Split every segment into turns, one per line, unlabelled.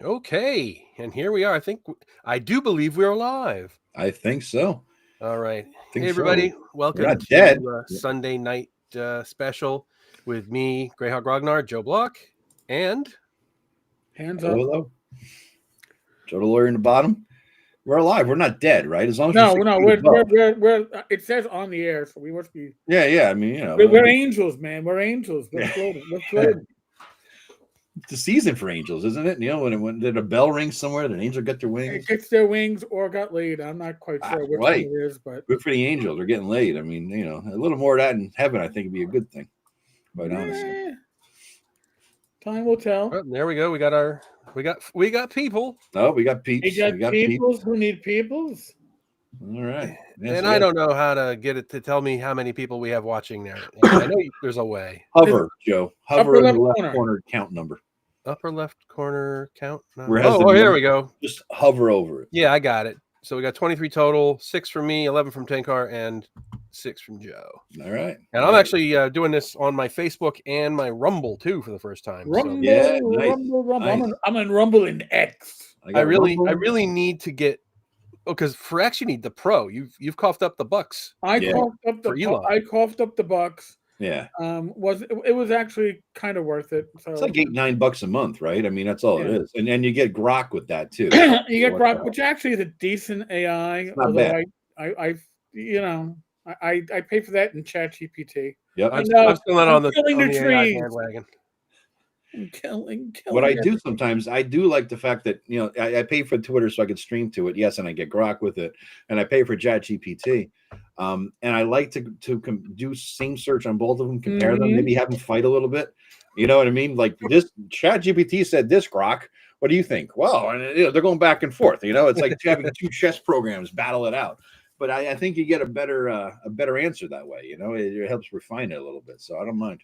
Okay, and here we are. I do believe we're live.
I think so.
All right.
Think
Hey,
so.
everybody.
We're
Welcome
not dead.
to Sunday night special with me, Greyhawk Grognard, Joe Block, and
Hands
Hello,
up.
hello. Joe the lawyer in the bottom. We're alive. We're not dead, right? As long as
No,
we're 6
no,
feet above.
we're. It says on the air, so we must be.
Yeah. I mean,
We're angels, man. We're angels. We're
Yeah.
floating. We're floating.
it's the season for angels, isn't it? You know, when did a bell ring somewhere, an angel got their
It
wings.
gets their wings or got laid. I'm not quite sure which
Right.
one it is, but
Good for the angels. They're getting laid. I mean, a little more of that in heaven, I think, would be a good thing. Quite honestly.
Time will tell.
oh, there we go. We got people.
Oh, we got peeps.
We got peoples who need peoples.
All right.
And I don't know how to get it to tell me how many people we have watching there. I know there's a way.
Hover, Joe. Hover
Upper
in the
left
left corner count number.
Upper left corner count. No.
Where it has the
Oh, here
number.
we go.
Just hover over it.
Yeah, I got it. So we got 23 total, 6 from me, 11 from Tenkar, and 6 from Joe.
All right.
And I'm actually doing this on my Facebook and my Rumble too for the first time.
Rumble,
so.
Yeah, nice.
Rumble.
Nice.
I'm in Rumble in X.
I really need to get because for X you need the Pro. You've coughed up the bucks.
I coughed up the bucks.
Yeah.
It was actually kind of worth it. So
It's like $8-9 a month, right? I mean, that's all it is. And you get Grok with that too.
You get Grok, which actually is a decent AI.
It's not bad.
I pay for that in ChatGPT.
Yep.
I'm still not on the
killing the trees.
bandwagon.
I'm killing.
What I do sometimes, I do like the fact that I pay for Twitter so I can stream to it. Yes, and I get Grok with it, and I pay for ChatGPT. And I like to do same search on both of them, compare them, maybe have them fight a little bit. You know what I mean? Like this ChatGPT said this, Grok. What do you think? Well, and they're going back and forth. It's like having two chess programs battle it out. But I think you get a better answer that way. It helps refine it a little bit. So I don't mind.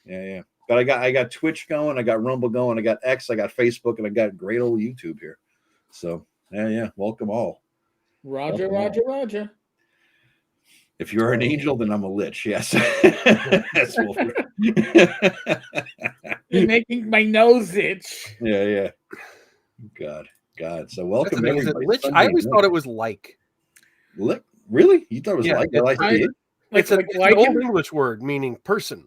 Yeah. But I got Twitch going, I got Rumble going, I got X, I got Facebook, and I got great old YouTube here. So yeah. Welcome all.
Roger.
If you're an angel, then I'm a lich. Yes. That's
You're making my nose itch.
Yeah. God. So welcome.
Is it lich? I always thought it was like.
Really? You thought it was like?
It's an old English word meaning person.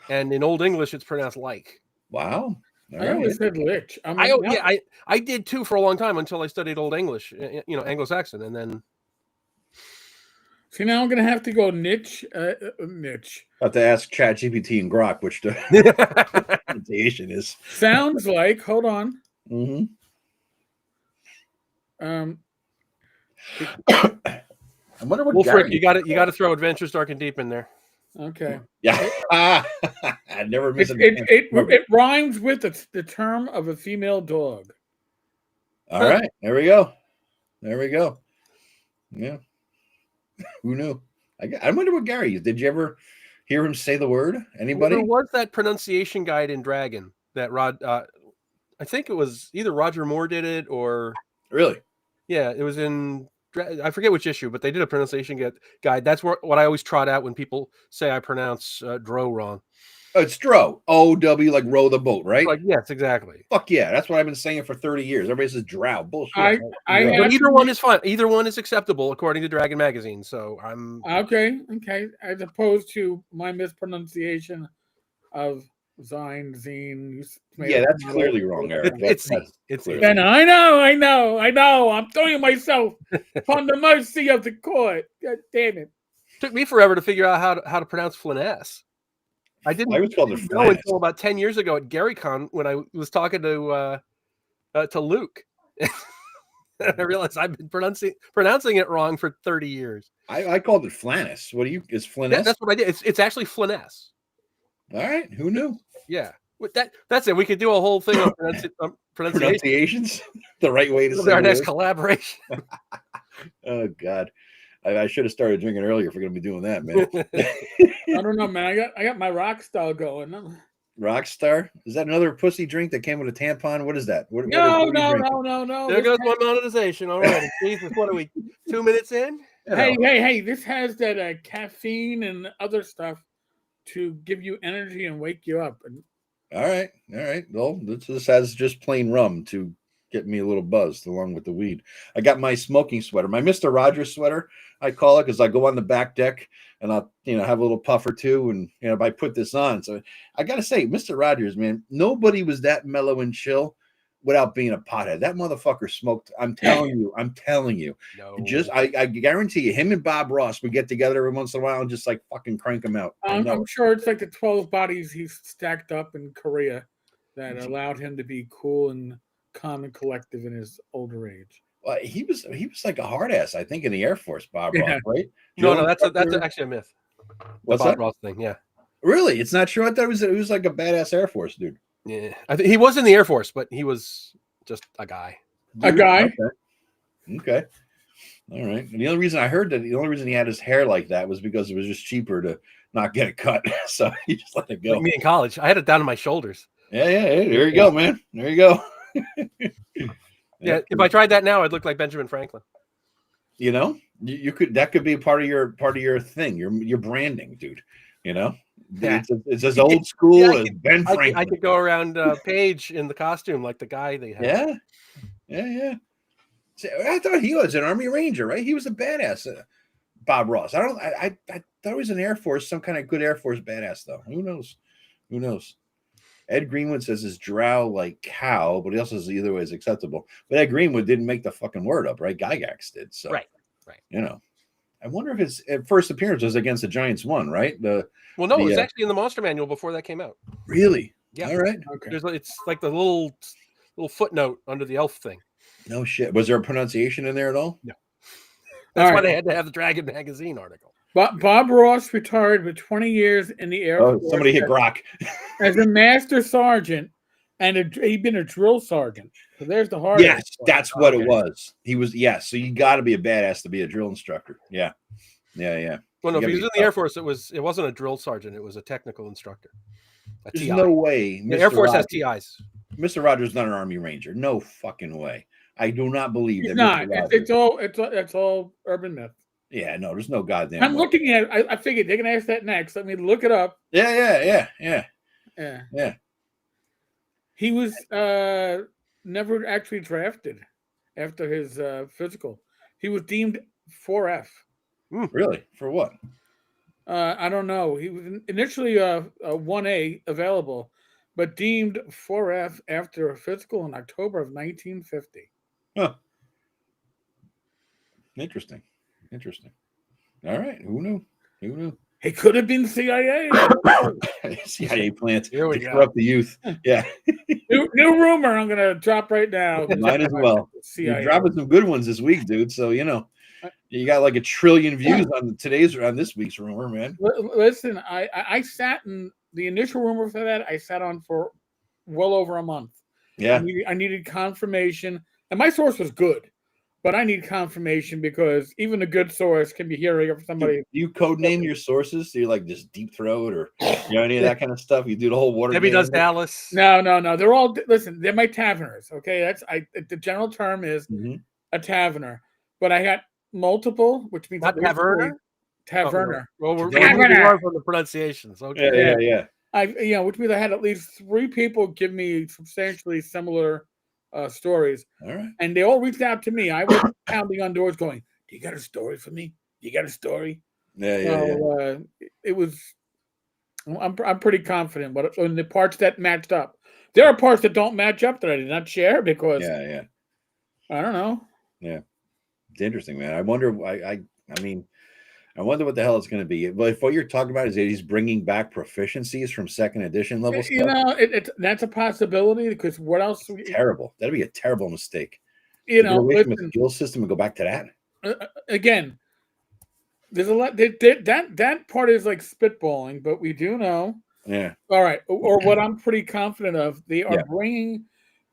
And in Old English, it's pronounced like.
Wow.
I always said lich.
I did too for a long time until I studied Old English, Anglo-Saxon, and then.
See, now I'm going to have to go niche.
Have to ask ChatGPT and Grok which the pronunciation is.
Sounds like. Hold on.
Mm-hmm.
I
wonder what.
Wolfric, you got to throw Adventures Dark and Deep in there.
Okay.
Yeah. I never miss
it rhymes with the term of a female dog.
All right. There we go. Yeah. Who knew? I wonder what Gary is. Did you ever hear him say the word? Anybody?
There was that pronunciation guide in Dragon that I think it was either Roger Moore did it or.
Really?
Yeah, it was in. I forget which issue, but they did a pronunciation guide. That's what I always trot out when people say I pronounce Dro wrong.
Oh, it's Dro. O-W, like row the boat, right?
Like, yes, exactly.
Fuck yeah. That's what I've been saying for 30 years. Everybody says drow. Bullshit.
But either one is fine. Either one is acceptable according to Dragon Magazine. So I'm...
Okay. As opposed to my mispronunciation of Zine.
Yeah, that's clearly wrong, Eric.
It's
Then I know. I'm throwing myself upon the mercy of the court. God damn it!
Took me forever to figure out how to pronounce Flanass. I didn't know until about 10 years ago at GaryCon when I was talking to Luke. I realized I've been pronouncing it wrong for 30 years.
I called it Flanass. Is Flanass?
That's what I did. It's actually Flanass.
All right. Who knew?
Yeah. That's it. We could do a whole thing on
pronunciations. The right way to say
our next collaboration.
Oh God. I should have started drinking earlier if we're going to be doing that, man.
I don't know, man. I got my Rockstar going.
Rockstar? Is that another pussy drink that came with a tampon? What is that?
No.
There goes my monetization already. Jesus, what are we, 2 minutes in?
Hey, this has that caffeine and other stuff to give you energy and wake you up.
All right. Well, this has just plain rum to getting me a little buzzed along with the weed. I got my smoking sweater, my Mr. Rogers sweater, I call it, because I go on the back deck and I'll, have a little puff or two, and if I put this on. So I gotta say, Mr. Rogers, man, nobody was that mellow and chill without being a pothead. That motherfucker smoked. I'm telling you.
No.
Just I guarantee you, him and Bob Ross would get together every once in a while and just like fucking crank them out.
I'm sure it's like the 12 bodies he's stacked up in Korea that allowed him to be cool and calm and collective in his older age.
Well, he was like a hard ass, I think, in the Air Force, Bob Ross, right?
No, that's actually a myth.
What's
the Bob
that?
Ross thing? Yeah.
Really? It's not true. I thought it was like a badass Air Force dude.
Yeah, I think he was in the Air Force, but he was just a guy.
A guy.
Okay. All right. And the only reason he had his hair like that was because it was just cheaper to not get it cut. So he just let it go.
Like me in college, I had it down to my shoulders.
Yeah. There you go, man. There you go.
Yeah. If I tried that now, I'd look like Benjamin Franklin.
You could. That could be part of your thing. Your branding, dude.
Yeah.
It's as old school as Ben Franklin.
I could go around Page in the costume like the guy they had.
Yeah. See, I thought he was an Army Ranger, right? He was a badass. Bob Ross. I thought he was an Air Force, some kind of good Air Force badass, though. Who knows? Ed Greenwood says his drow like cow, but he also says either way is acceptable. But Ed Greenwood didn't make the fucking word up, right? Gygax did. So
right.
I wonder if his first appearance was against the Giants one, right?
It was actually in the Monster Manual before that came out.
Really?
Yeah.
All right.
Okay. It's like the little footnote under the elf thing.
No shit. Was there a pronunciation in there at all?
No. That's why they had to have the Dragon magazine article.
Bob Ross retired with 20 years in the Air Force.
Somebody hit Grok.
As a master sergeant, and he'd been a drill sergeant. So there's the hard.
Yes, that's what it was. He was, so you got to be a badass to be a drill instructor. Yeah.
Well, no, if he was in the Air Force, it wasn't a drill sergeant. It was a technical instructor.
There's no way.
The Air Force has TIs.
Mr. Rogers is not an Army Ranger. No fucking way. I do not believe
He's
that.
Not. It's all urban myth.
Yeah, no, there's no goddamn.
I'm looking at it. I figured they're gonna ask that next. Let me look it up.
Yeah.
He was never actually drafted after his physical. He was deemed 4F.
Really? For what?
I don't know. He was initially a 1A available, but deemed 4F after a physical in October of 1950.
Huh. Interesting. All right. Who knew?
He could have been CIA.
CIA plant
Here we
to
go.
corrupt the youth. Yeah.
new rumor I'm going to drop right now.
Might as well. You're dropping some good ones this week, dude. So, you got like 1 trillion views on this week's rumor, man.
Listen, I sat in the initial rumor for that. I sat on for well over a month.
Yeah.
I needed confirmation. And my source was good. But I need confirmation because even a good source can be hearing of somebody.
Do you code name your sources? So you're like just Deep Throat or any of that kind of stuff? You do the whole water.
Debbie does Dallas.
No. They're all they're my taverners. Okay, the general term is a taverner. But I got multiple, which means
not taverner.
Taverner.
Oh, well, we're from the pronunciations. Okay.
Yeah.
Which means I had at least 3 people give me substantially similar stories.
All right.
And they all reached out to me. I was pounding on doors going, "Do you got a story for me? Do you got a story?"
Yeah.
It was. I'm pretty confident, but in the parts that matched up, there are parts that don't match up that I did not share because.
Yeah.
I don't know.
Yeah, it's interesting, man. I wonder. I wonder what the hell it's going to be. But if what you're talking about is that he's bringing back proficiencies from 2nd edition level stuff,
that's a possibility because what else?
Terrible. That'd be a terrible mistake.
Listen,
from a skill system and go back to that.
Again, there's a lot. That part is like spitballing, but we do know.
Yeah.
All right. Or what I'm pretty confident of, they are bringing.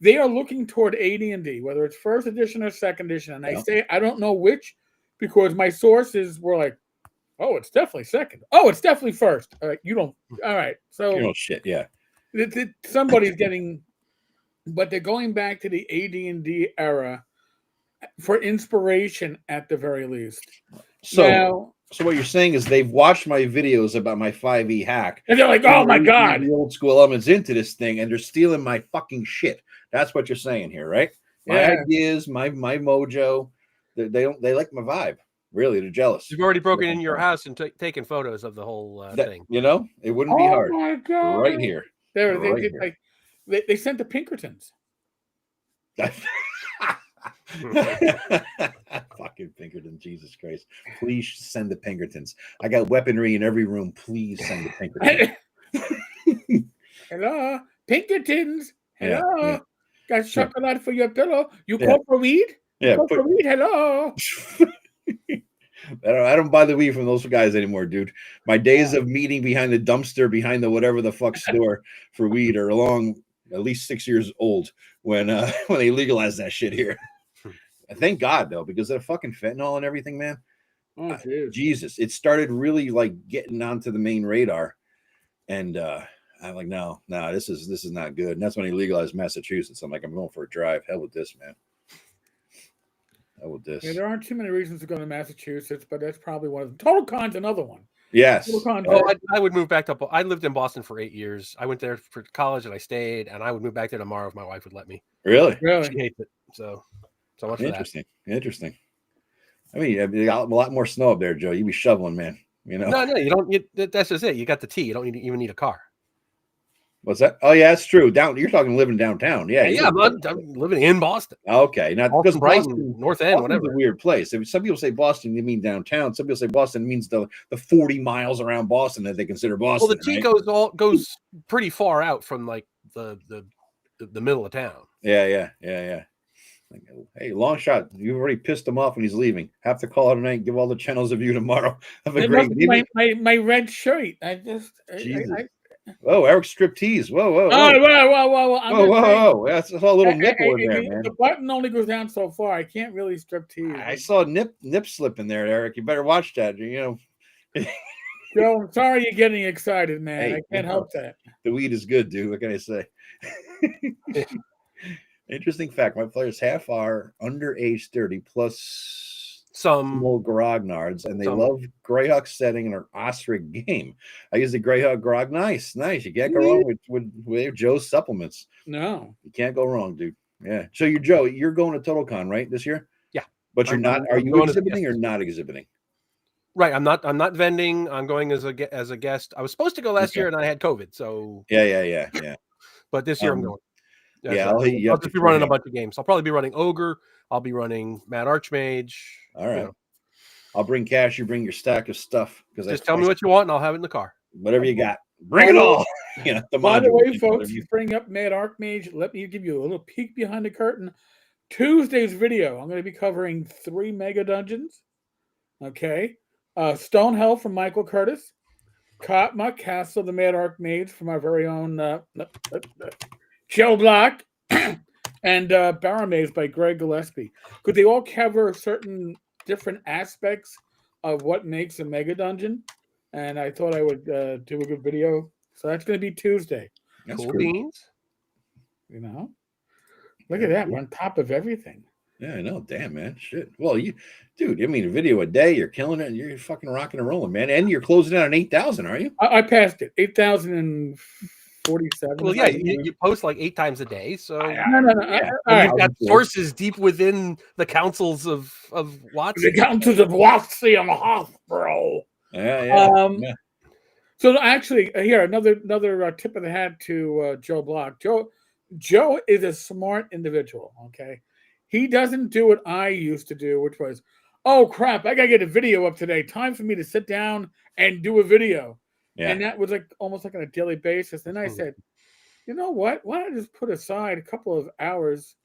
They are looking toward AD&D, whether it's 1st edition or 2nd edition, and I say I don't know which because my sources were like. Oh, it's definitely 2nd. Oh, it's definitely 1st. You don't. All right. So
shit. Yeah.
Somebody's getting, but they're going back to the AD&D era for inspiration at the very least.
So what you're saying is they've watched my videos about my 5e hack,
and they're like, "Oh my god!"
The old school elements into this thing, and they're stealing my fucking shit. That's what you're saying here, right? My ideas, my mojo. They like my vibe. Really, they're jealous.
You've already broken in your house and taken photos of the whole thing.
You know, it wouldn't be hard.
Oh my God!
Right here.
They sent the Pinkertons.
Fucking Pinkerton, Jesus Christ. Please send the Pinkertons. I got weaponry in every room. Please send the Pinkertons.
Hello, Pinkertons. Hello.
Yeah.
Got chocolate for your pillow. You call for weed? For weed? Hello.
I don't buy the weed from those guys anymore, dude. My days of meeting behind the dumpster, behind the whatever the fuck store for weed are long, at least 6 years old when they legalized that shit here. Thank God though, because of the fucking fentanyl and everything, man.
Oh,
Jesus, it started really like getting onto the main radar, and I'm like, no, this is not good. And that's when he legalized Massachusetts. I'm like, I'm going for a drive. Hell with this, man. Hell with this.
Yeah, there aren't too many reasons to go to Massachusetts, but that's probably one of them. Total Con's another one.
Yes.
I would move back to. I lived in Boston for 8 years. I went there for college and I stayed, and I would move back there tomorrow if my wife would let me.
Really?
She hates it. So much for that.
Interesting. I mean, you got a lot more snow up there, Joe. You be shoveling, man. You know.
No, you don't. That's just it. You got the T. You don't even need a car.
What's that? Oh yeah, that's true. You're talking living downtown. Yeah,
I'm living in Boston.
Okay, not because Boston,
North End, whatever.
A weird place. Some people say Boston, they mean downtown. Some people say Boston means the 40 miles around Boston that they consider Boston.
Well, the T goes pretty far out from like the middle of town.
Yeah. Hey, long shot. You've already pissed him off when he's leaving. Have to call it a night. Give all the channels of you tomorrow. Have a great
my red shirt.
Oh, Eric striptease. Whoa.
Whoa.
That's a little nipple in there, man.
The button only goes down so far. I can't really striptease.
I saw a nip slip in there, Eric. You better watch that. You know.
Joe, I'm sorry you're getting excited, man. Hey, I can't help that.
The weed is good, dude. What can I say? Interesting fact. My players half are under age 30 plus some old grognards, and they love Greyhawk setting in our Ostrich game. I use the Greyhawk grog. Nice. You can't go wrong with Joe's supplements.
No,
you can't go wrong, dude. Yeah. So you're going to Total Con, right, this year?
Yeah.
But you're not. Are you exhibiting or not exhibiting?
Right. I'm not vending. I'm going as a guest. I was supposed to go last year and I had COVID. So
yeah.
But this year I'm going.
I'll
just be running a bunch of games. I'll probably be running Ogre. I'll be running Mad Archmage.
All right. I'll bring cash. You bring your stack of stuff.
Just tell me what you want and I'll have it in the car.
Whatever you got. Bring it all.
By the way, folks, you bring up Mad Archmage. Let me give you a little peek behind the curtain. Tuesday's video, I'm going to be covering 3 mega dungeons. Okay. Stonehell from Michael Curtis. Katma, Castle of the Mad Archmage from our very own Joe Block. And Baramaze by Greg Gillespie. Could they all cover certain different aspects of what makes a mega dungeon? And I thought I would do a good video. So that's going to be Tuesday.
That's cool beans.
You know? Look at that. We're on top of everything.
Yeah, I know. Damn, man. Shit. Well, a video a day, you're killing it, and you're fucking rocking and rolling, man. And you're closing out on 8,000, are you?
I passed it. 8,047.
Well, yeah, you post like 8 times a day. So
no.
You've got sources deep within the councils of Watson.
The councils of Watson and Hospital.
Yeah.
So actually, here another tip of the hat to Joe Block. Joe is a smart individual. Okay, he doesn't do what I used to do, which was, oh crap, I gotta get a video up today. Time for me to sit down and do a video. Yeah. And that was like almost like on a daily basis. And I said, you know what? Why don't I just put aside a couple of hours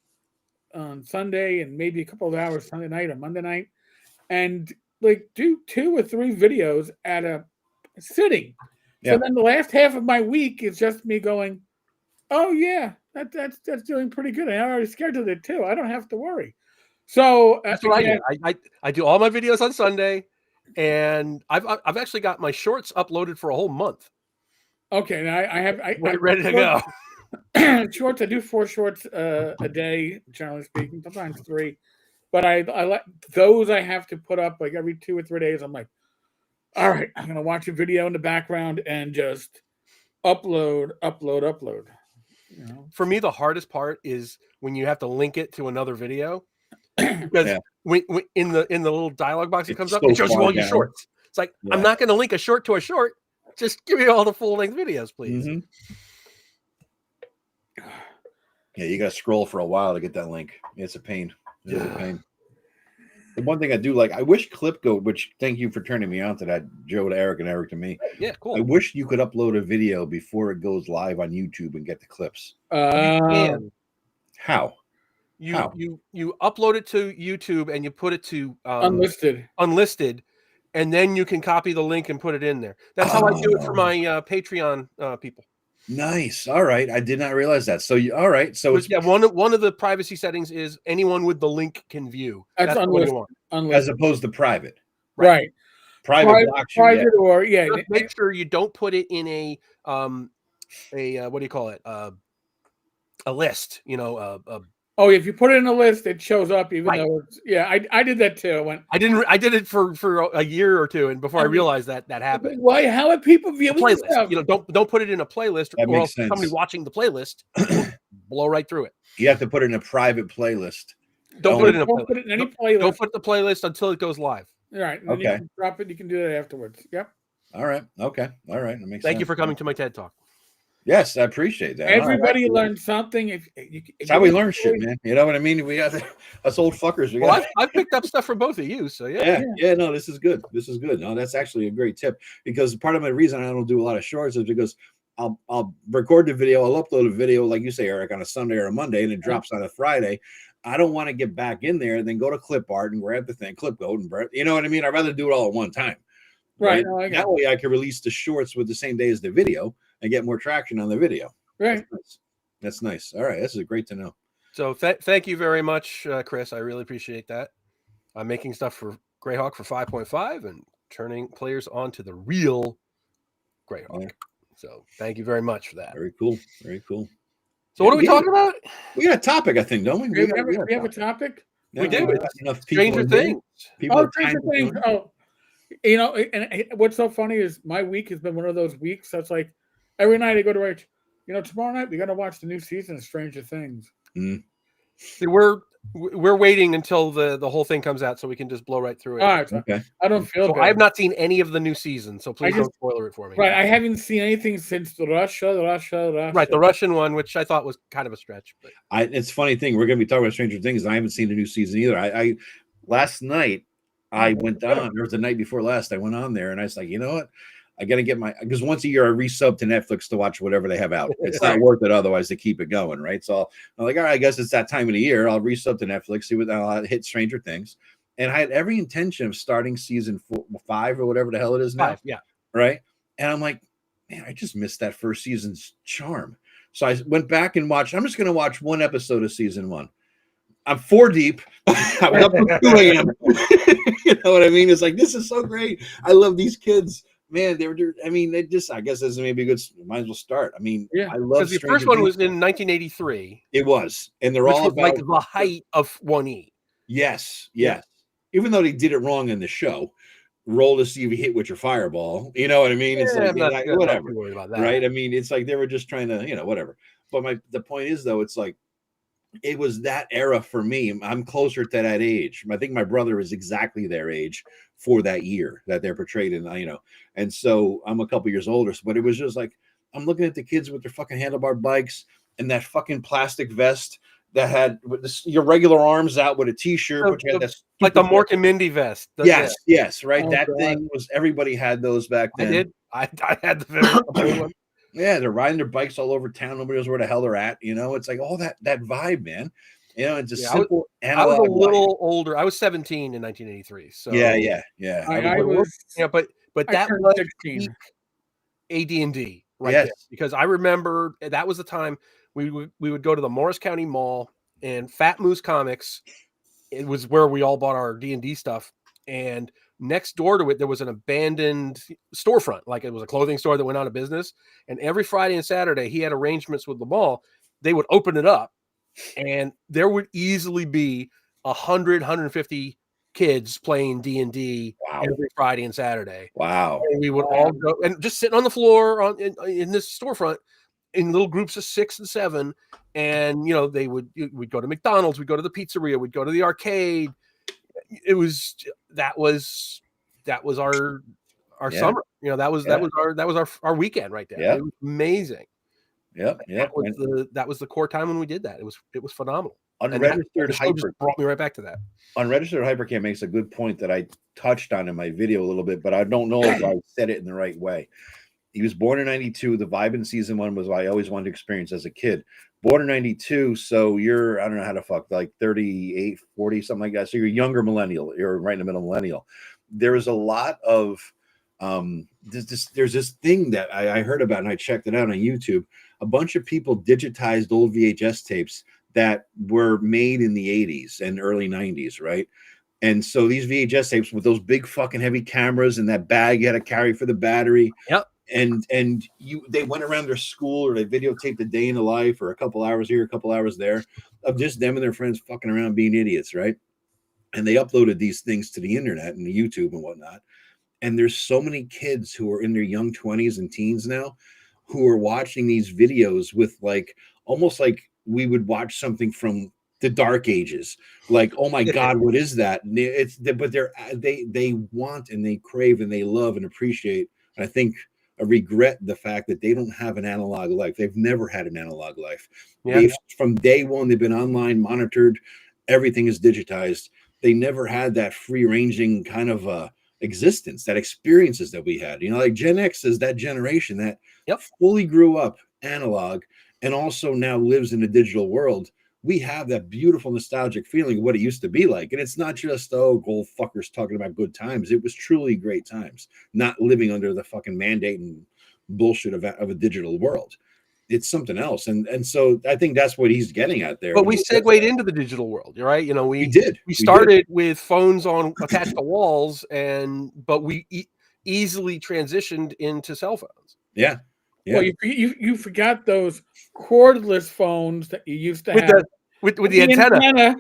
on Sunday and maybe a couple of hours Sunday night or Monday night, and like do 2 or 3 videos at a sitting. Yeah. So then the last half of my week is just me going, oh yeah, that's doing pretty good. I already scheduled it too. I don't have to worry. So
that's what I do all my videos on Sunday, and I've actually got my shorts uploaded for a whole month.
Okay, now I'm
ready to go.
Shorts. I do 4 shorts a day, generally speaking. Sometimes 3, but I let those I have to put up like every 2 or 3 days. I'm like, all right, I'm gonna watch a video in the background and just upload.
For me, the hardest part is when you have to link it to another video, because when in the little dialogue box it comes up, it shows you all your shorts. It's like, I'm not going to link a short to a short. Just give me all the full length videos, please.
Yeah, you got to scroll for a while to get that link. It's a pain. It's a pain. The one thing I do like, I wish ClipGoat, which thank you for turning me on to that, Joe to Eric and Eric to me.
Yeah, cool.
I wish you could upload a video before it goes live on YouTube and get the clips.
You can.
How?
You upload it to YouTube and you put it to
unlisted,
and then you can copy the link and put it in there. That's how I do it for my Patreon people.
Nice. All right. I did not realize that. So all right. So it's
one of the privacy settings is anyone with the link can view.
That's unlisted,
as opposed to private.
Right.
Private
or
just make sure you don't put it in a what do you call it? A list,
oh, if you put it in a list, it shows up, even though it's, I did that too. I
did it for a year or two, and before I realized that happened.
Why? How are people viewing
playlist?
Stuff?
Don't put it in a playlist,
that
or
makes sense.
Somebody watching the playlist blow right through it.
You have to put it in a private playlist.
Don't put it in
any playlist.
Don't put the playlist until it goes live.
All right. And then you can drop it. You can do that afterwards. Yep.
All right. Okay. All right. That makes sense.
Thank you for coming to my TED Talk.
Yes, I appreciate that.
Everybody learned something. If
how we learn shit, man. You know what I mean? We got us old fuckers.
I've picked up stuff from both of you. So
yeah. No, this is good. This is good. No, that's actually a great tip, because part of my reason I don't do a lot of shorts is because I'll record the video, I'll upload a video, like you say, Eric, on a Sunday or a Monday, and it drops on a Friday. I don't want to get back in there and then go to Clip Art and grab the thing, ClipGoat, and you know what I mean? I'd rather do it all at one time.
Right.
That way I can release the shorts with the same day as the video and get more traction on the video.
Right.
That's nice. All right. This is great to know.
So thank you very much, Chris. I really appreciate that. I'm making stuff for Greyhawk for 5.5 and turning players onto the real Greyhawk. Yeah. So thank you very much for that.
Very cool. Very cool.
So what are we talking about?
We got a topic, I think, don't we?
We have a topic?
Yeah,
we do.
Enough
Stranger Things.
Stranger Things. Oh, and what's so funny is my week has been one of those weeks that's like every night I go to Rach, tomorrow night we got to watch the new season of Stranger Things.
See, we're waiting until the whole thing comes out so we can just blow right through it.
All right. Okay. I don't feel good.
I have not seen any of the new season, so please don't spoiler it for me.
Right. I haven't seen anything since the Russia.
Right, the Russian one, which I thought was kind of a stretch. But
it's a funny thing. We're going to be talking about Stranger Things, and I haven't seen the new season either. I last night I went on. There was the night before last. I went on there, and I was like, you know what? I got to get because once a year I resub to Netflix to watch whatever they have out. It's not worth it otherwise to keep it going, right? So I'm like, all right, I guess it's that time of the year. I'll resub to Netflix, see what I'll hit Stranger Things. And I had every intention of starting season 5 or whatever the hell it is now.
5, yeah.
Right. And I'm like, man, I just missed that first season's charm. So I went back and watched. I'm just going to watch one episode of season 1. I'm 4 deep. I was up at 2 a.m. You know what I mean? It's like, this is so great. I love these kids. Man, they just, I guess this is maybe a good, might as well start. I mean, I love
because the first one was in 1983.
It was. And they're all about
like the height of 1E.
Yes. Even though they did it wrong in the show, roll to see if you hit with your fireball. You know what I mean? It's like, whatever. About that. Right? I mean, it's like they were just trying to, whatever. But the point is, though, it's like, it was that era for me. I'm closer to that age. I think my brother is exactly their age for that year that they're portrayed in, and so I'm a couple years older. But it was just like, I'm looking at the kids with their fucking handlebar bikes and that fucking plastic vest that had your regular arms out with a t-shirt, but you had
like the Mork and Mindy vest.
Yes, right. Oh, that thing was, everybody had those back then.
I did. I had the one.
Yeah, they're riding their bikes all over town. Nobody knows where the hell they're at. It's like all that vibe, man. It's just simple.
I was a little older. I was 17 in 1983. So
yeah.
I was,
but that was 16. AD&D, right?
Yes.
There. Because I remember that was the time we would go to the Morris County Mall and Fat Moose Comics. It was where we all bought our D&D stuff, and next door to it, there was an abandoned storefront. Like it was a clothing store that went out of business. And every Friday and Saturday, he had arrangements with the mall. They would open it up and there would easily be 100, 150 kids playing D&D every Friday and Saturday.
Wow.
And we would all go and just sitting on the floor in this storefront. in little groups of 6 and 7, and we'd go to McDonald's, we'd go to the pizzeria, we'd go to the arcade. That was our summer. That was our weekend right there. It was amazing.
Yep.
That was the core time when we did that. It was phenomenal.
Unregistered hyper
brought me right back to that.
Unregistered hypercam makes a good point that I touched on in my video a little bit, but I don't know if I said it in the right way. He was born in 92. The vibe in season 1 was what I always wanted to experience as a kid. Born in 92, so you're, I don't know how to fuck, like 38, 40, something like that. So you're a younger millennial. You're right in the middle millennial. There is a lot of there's this thing that I heard about, and I checked it out on YouTube. A bunch of people digitized old VHS tapes that were made in the 80s and early 90s, right? And so these VHS tapes with those big fucking heavy cameras and that bag you had to carry for the battery.
Yep.
And they went around their school, or they videotaped a day in the life, or a couple hours here, a couple hours there, of just them and their friends fucking around being idiots, right? And they uploaded these things to the internet and the YouTube and whatnot. And there's so many kids who are in their young 20s and teens now who are watching these videos with almost like we would watch something from the Dark Ages. Like, oh my God, what is that? But they want and they crave and they love and appreciate. And I think I regret the fact that they don't have an analog life. They've never had an analog life. Yeah. From day one, they've been online, monitored. Everything is digitized. They never had that free-ranging kind of existence, that experiences that we had. Like Gen X is that generation that fully grew up analog and also now lives in a digital world. We have that beautiful nostalgic feeling of what it used to be like. And it's not just, gold fuckers talking about good times. It was truly great times, not living under the fucking mandate and bullshit of a digital world. It's something else. And so I think that's what he's getting at there.
But we segued into the digital world, right? We
did.
We started with phones attached to walls, but we easily transitioned into cell phones.
Yeah.
Well, you forgot those cordless phones that you used to have
with the antenna.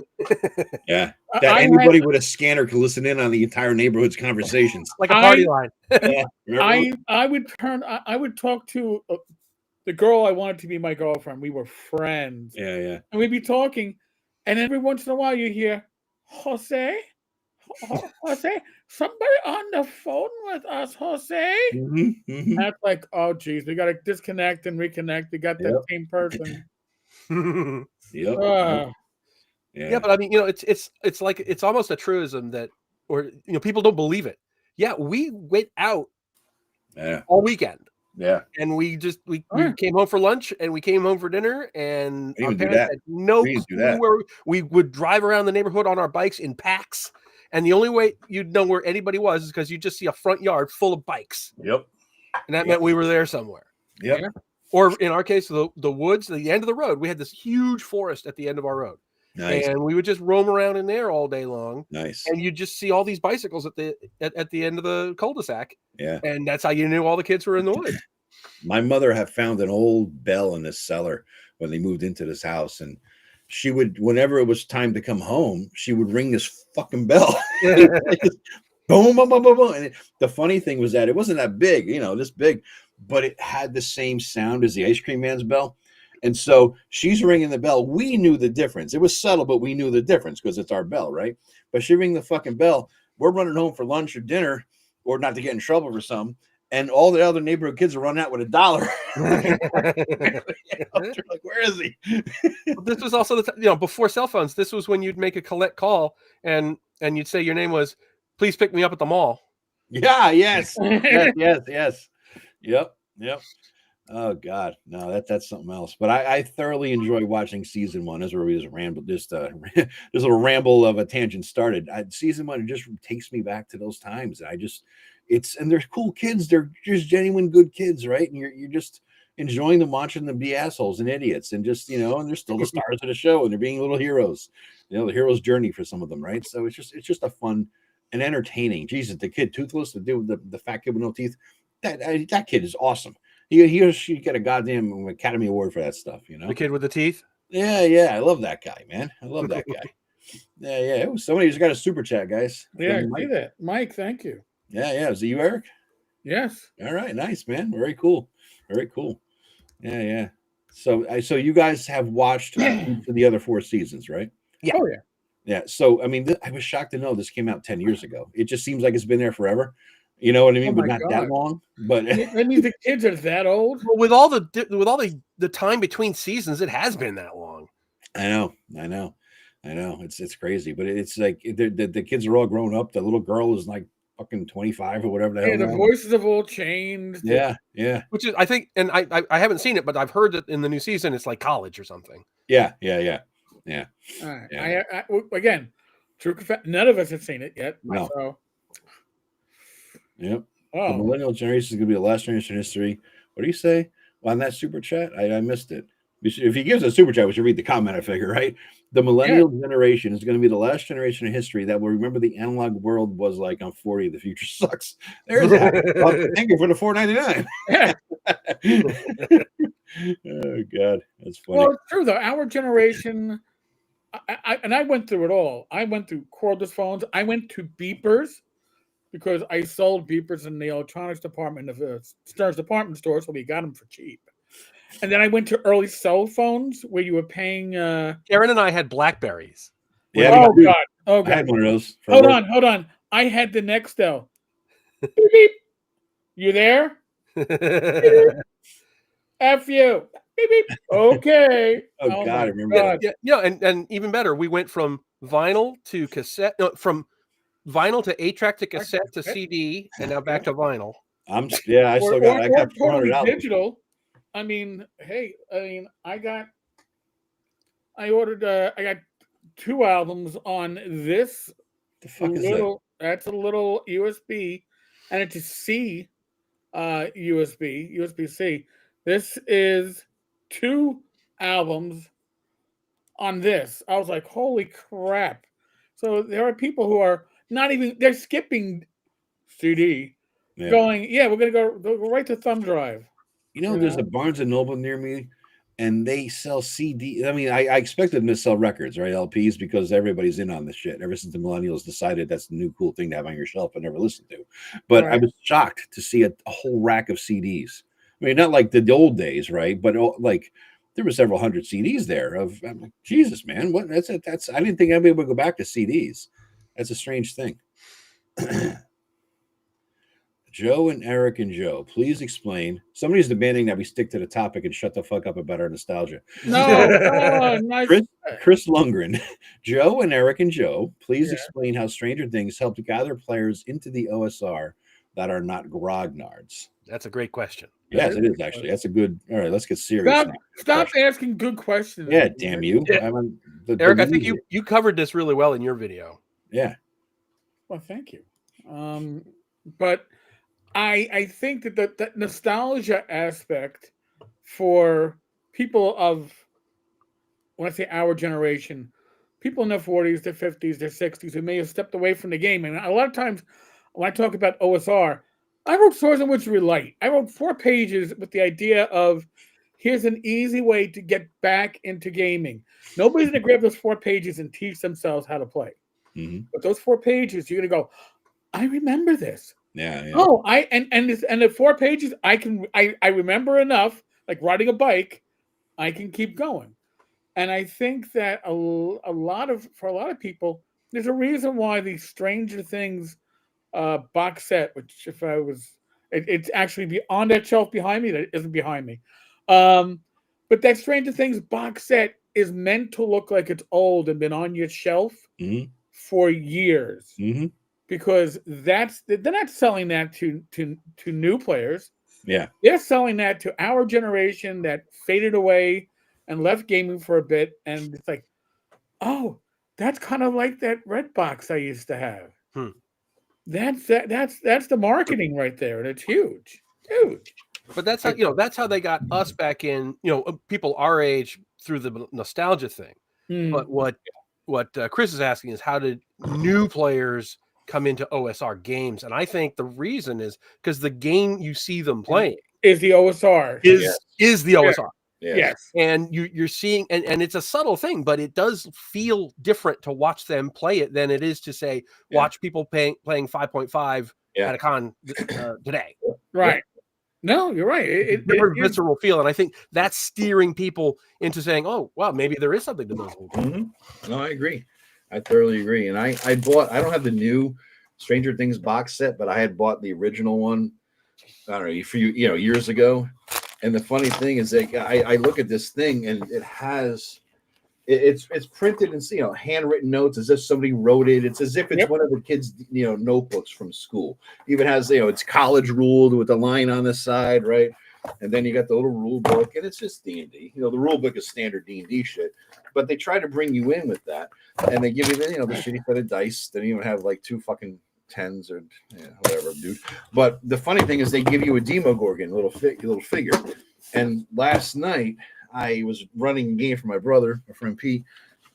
Yeah, that anybody with a scanner could listen in on the entire neighborhood's conversations,
like a party line.
I would talk to the girl I wanted to be my girlfriend. We were friends.
Yeah.
And we'd be talking, and every once in a while you hear Jose, somebody on the phone with us, Jose.
Mm-hmm.
That's like, oh geez, we got to disconnect and reconnect. We got that same person.
Yep.
Yeah, but I mean, it's like it's almost a truism that, or people don't believe it. Yeah, we went out all weekend.
Yeah,
and we came home for lunch and we came home for dinner, and our parents had no clue where we would drive around the neighborhood on our bikes in packs. And the only way you'd know where anybody was is because you just see a front yard full of bikes.
Yep.
And that meant we were there somewhere.
Yep.
Yeah. Or in our case, the woods, the end of the road. We had this huge forest at the end of our road.
Nice.
And we would just roam around in there all day long.
Nice.
And you just see all these bicycles at the end of the cul-de-sac.
Yeah.
And that's how you knew all the kids were in the woods.
My mother had found an old bell in this cellar when they moved into this house, and she would, whenever it was time to come home, she would ring this fucking bell. Boom, boom, boom, boom, boom. And the funny thing was that it wasn't that big, this big, but it had the same sound as the ice cream man's bell. And so she's ringing the bell. We knew the difference. It was subtle, but we knew the difference because it's our bell, right? But she rang the fucking bell. We're running home for lunch or dinner, or not to get in trouble for something. And all the other neighborhood kids are running out with $1. Like, where is he?
This was also before cell phones. This was when you'd make a collect call and you'd say your name was, please pick me up at the mall.
Yeah. Yes. Yes. Yep. Oh God, no, that's something else. But I thoroughly enjoy watching season 1. As we just ramble, this little ramble of a tangent started. Season 1, it just takes me back to those times. And they're cool kids. They're just genuine good kids, right? And you're just enjoying them, watching them be assholes and idiots, and just and they're still the stars of the show, and they're being little heroes. The hero's journey for some of them, right? So it's just a fun and entertaining. Jesus, the kid Toothless, the fat kid with no teeth, that kid is awesome. He or she get a goddamn Academy Award for that stuff, The
kid with the teeth?
Yeah. I love that guy, man. I love that guy. Yeah. It was somebody who's got a super chat, guys.
Yeah, I see that. Mike, thank you.
Yeah. Is it you, Eric?
Yes.
All right. Nice, man. Very cool. Yeah. So you guys have watched the other 4 seasons, right?
Yeah.
Oh yeah.
Yeah. So I mean, I was shocked to know this came out 10 years ago. It just seems like it's been there forever. You know what I mean? But not that long. But
that means the kids are that old.
Well, with all the time between seasons, it has been that long.
I know. It's crazy, but it's like the kids are all grown up. The little girl is like fucking 25 or whatever the hell.
The voices have all changed.
Yeah.
Which is, I think, and I haven't seen it, but I've heard that in the new season it's like college or something.
Yeah.
All right. Yeah. Again, true confess, none of us have seen it yet.
No.
So.
Yep. Oh. The millennial generation is going to be the last generation in history. What do you say? Well, on that super chat, I missed it. If he gives a super chat, we should read the comment, I figure, right? The millennial generation is going to be the last generation in history that will remember the analog world was like, I'm 40, the future sucks. There's that. Thank you for the $4.99. Oh, God. That's funny.
Well, it's true, though. Our generation, I went through it all. I went through cordless phones. I went to beepers because I sold beepers in the electronics department of Stern's department store, so we got them for cheap. And then I went to early cell phones where you were paying.
Karen and I had Blackberries.
Yeah.
Oh God!
I had one of those.
Hold on. I had the Nextel. Beep, beep. You there? F you. Beep, beep. Okay.
Oh God, I remember that.
Yeah, and even better, we went from vinyl to cassette. No, from vinyl to 8-track to cassette to CD, and now back to vinyl.
I still got. I got
totally digital. I mean, I got 2 albums on this.
The fuck is that?
That's a little USB, and it's a C, USB-C. This is 2 albums on this. I was like, holy crap! So there are people who are they're skipping CD, going, we're gonna go right to thumb drive.
There's a Barnes and Noble near me, and they sell CD. I mean, I expected them to sell records, right? LPs, because everybody's in on this shit. Ever since the millennials decided that's the new cool thing to have on your shelf and never listened to. But I was shocked to see a whole rack of CDs. I mean, not like the old days, right? But like there were several hundred CDs there. I'm like, Jesus, man, what? That's I didn't think anybody would go back to CDs. That's a strange thing. Joe and Eric and Joe, please explain. Somebody's demanding that we stick to the topic and shut the fuck up about our nostalgia.
No, nice.
Chris Lundgren. Joe and Eric and Joe, please explain how Stranger Things helped gather players into the OSR that are not grognards.
That's a great question.
Yes, it is actually. That's a good. All right, let's get serious.
Stop asking good questions.
Yeah, damn you.
Yeah. Eric, I think you covered this really well in your video.
Yeah.
Well, thank you. But I think that the nostalgia aspect for people of, when I say our generation, people in their 40s, their 50s, their 60s who may have stepped away from the game. And a lot of times when I talk about OSR, I wrote Swords and Witchery Light. I wrote 4 pages with the idea of, here's an easy way to get back into gaming. Nobody's going to grab those 4 pages and teach themselves how to play.
Mm-hmm.
But those 4 pages, you're going to go, I remember this.
Yeah.
Oh, and the 4 pages, I remember enough, like riding a bike, I can keep going. And I think that for a lot of people, there's a reason why the Stranger Things box set, which it's actually on that shelf behind me, that isn't behind me. But that Stranger Things box set is meant to look like it's old and been on your shelf for years.
Mm-hmm.
Because they're not selling that to new players.
Yeah.
They're selling that to our generation that faded away and left gaming for a bit. And it's like, oh, that's kind of like that red box I used to have. That's the marketing right there. And it's huge.
But that's how they got us back in, people our age through the nostalgia thing. But what Chris is asking is, how did new players come into OSR games? And I think the reason is because the game you see them playing
is the OSR.
Is the OSR.
Yes.
And you're seeing, and it's a subtle thing, but it does feel different to watch them play it than it is to say, watch people playing 5.5 at a con today.
Right. No, you're right.
It's a different visceral feel, and I think that's steering people into saying, "Oh, wow, maybe there is something to those old games."
Mm-hmm. No, I agree. I thoroughly agree. And I bought. I don't have the new Stranger Things box set, but I had bought the original one. I don't know, a few years ago. And the funny thing is that I look at this thing and it has. It's printed in handwritten notes as if somebody wrote it. It's as if it's one of the kids' notebooks from school. Even has it's college ruled with a line on the side, right? And then you got the little rule book, and it's just D&D. The rule book is standard D&D shit, but they try to bring you in with that, and they give you the the shitty set of dice. They don't even have like 2 fucking 10s or whatever, dude. But the funny thing is they give you a Demogorgon little figure, and last night. I was running a game for my brother, my friend Pete,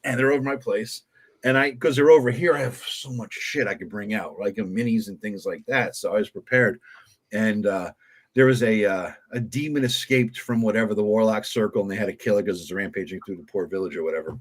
and they're over my place. And because they're over here, I have so much shit I could bring out, like minis and things like that. So I was prepared. And there was a demon escaped from whatever the Warlock Circle, and they had to kill it because it's rampaging through the poor village or whatever.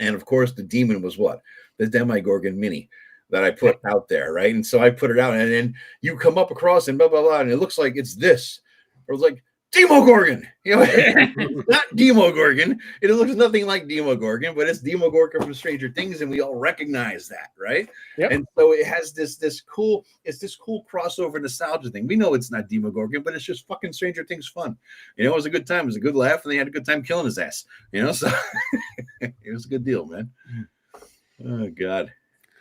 And of course, the demon was what? The Demogorgon mini that I put out there, right? And so I put it out, and then you come up across and blah, blah, blah, and it looks like it's this. It was like, Demogorgon, not Demogorgon. It looks nothing like Demogorgon, but it's Demogorgon from Stranger Things, and we all recognize that, right? Yep. And so it has this cool crossover nostalgia thing. We know it's not Demogorgon, but it's just fucking Stranger Things fun. It was a good time. It was a good laugh, and they had a good time killing his ass. So it was a good deal, man. Oh God,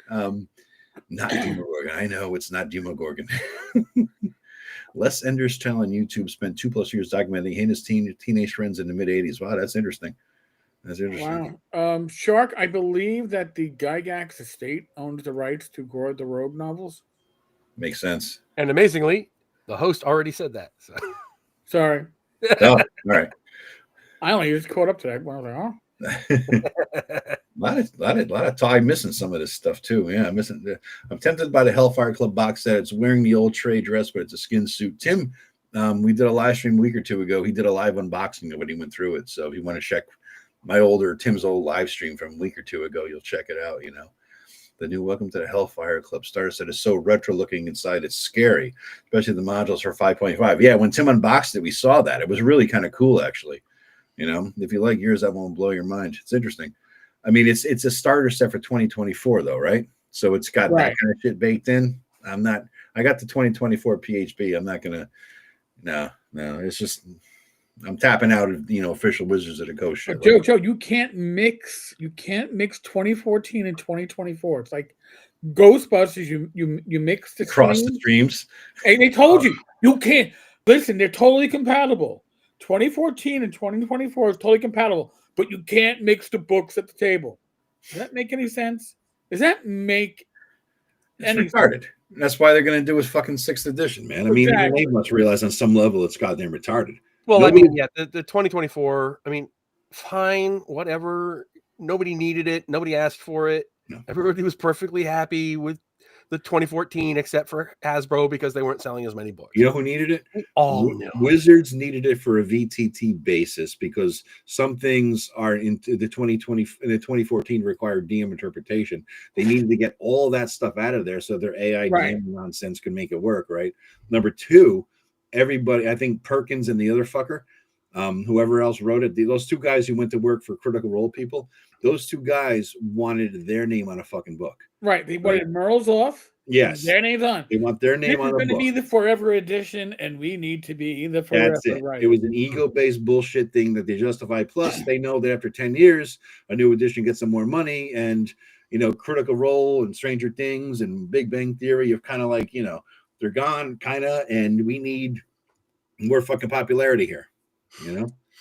not Demogorgon. I know it's not Demogorgon. Les Ender's channel on YouTube spent 2+ years documenting his teenage friends in the mid-'80s. Wow, that's interesting.
Wow. Shark, I believe that the Gygax estate owns the rights to Gore the Rogue novels.
Makes sense.
And amazingly, the host already said that. So.
Sorry.
Oh, all right.
I only just caught up to that when I was like,
a lot of talk. I'm missing some of this stuff too. Yeah, I'm tempted by the Hellfire Club box set. It's wearing the old Trey dress, but it's a skin suit. Tim, we did a live stream a week or two ago. He did a live unboxing of it. He went through it. So if you want to check Tim's old live stream from a week or two ago, you'll check it out. The new Welcome to the Hellfire Club starter set is so retro looking inside. It's scary, especially the modules for 5.5. Yeah, when Tim unboxed it, we saw that. It was really kind of cool, actually. If you like yours, that won't blow your mind. It's interesting. I mean, it's a starter set for 2024, though, right? So it's got that kind of shit baked in. I got the 2024 PHB. I'm not gonna. No. It's just I'm tapping out of official Wizards of the Coast shit.
Joe, you can't mix 2014 and 2024. It's like Ghostbusters. You mix the
across the streams.
And they told you can't. Listen, they're totally compatible. 2014 and 2024 is totally compatible, but you can't mix the books at the table. Does that make any sense? Does that make
any retarded? Sense? That's why they're going to do his fucking 6th edition, man. I mean, even they must realize on some level it's goddamn retarded.
Well, I mean, the 2024, I mean, fine, whatever. Nobody needed it. Nobody asked for it. No. Everybody was perfectly happy with the 2014, except for Hasbro because they weren't selling as many books.
You know who needed it?
No.
Wizards needed it for a VTT basis because some things are into the 2020 and the 2014 required DM interpretation. They needed to get all that stuff out of there so their AI DM nonsense could make it work, right? Number 2, everybody, I think Perkins and the other fucker, whoever else wrote it, those 2 guys who went to work for Critical Role people, those 2 guys wanted their name on a fucking book.
Right. They wanted Merle's off.
Yes.
Their name's on.
They want their name on the book.
This is going to be the forever edition, and we need to be the forever.
That's it.
Right.
It was an ego-based bullshit thing that they justify. Plus, they know that after 10 years, a new edition gets some more money, and Critical Role and Stranger Things and Big Bang Theory have kind of like they're gone, kind of, and we need more fucking popularity here.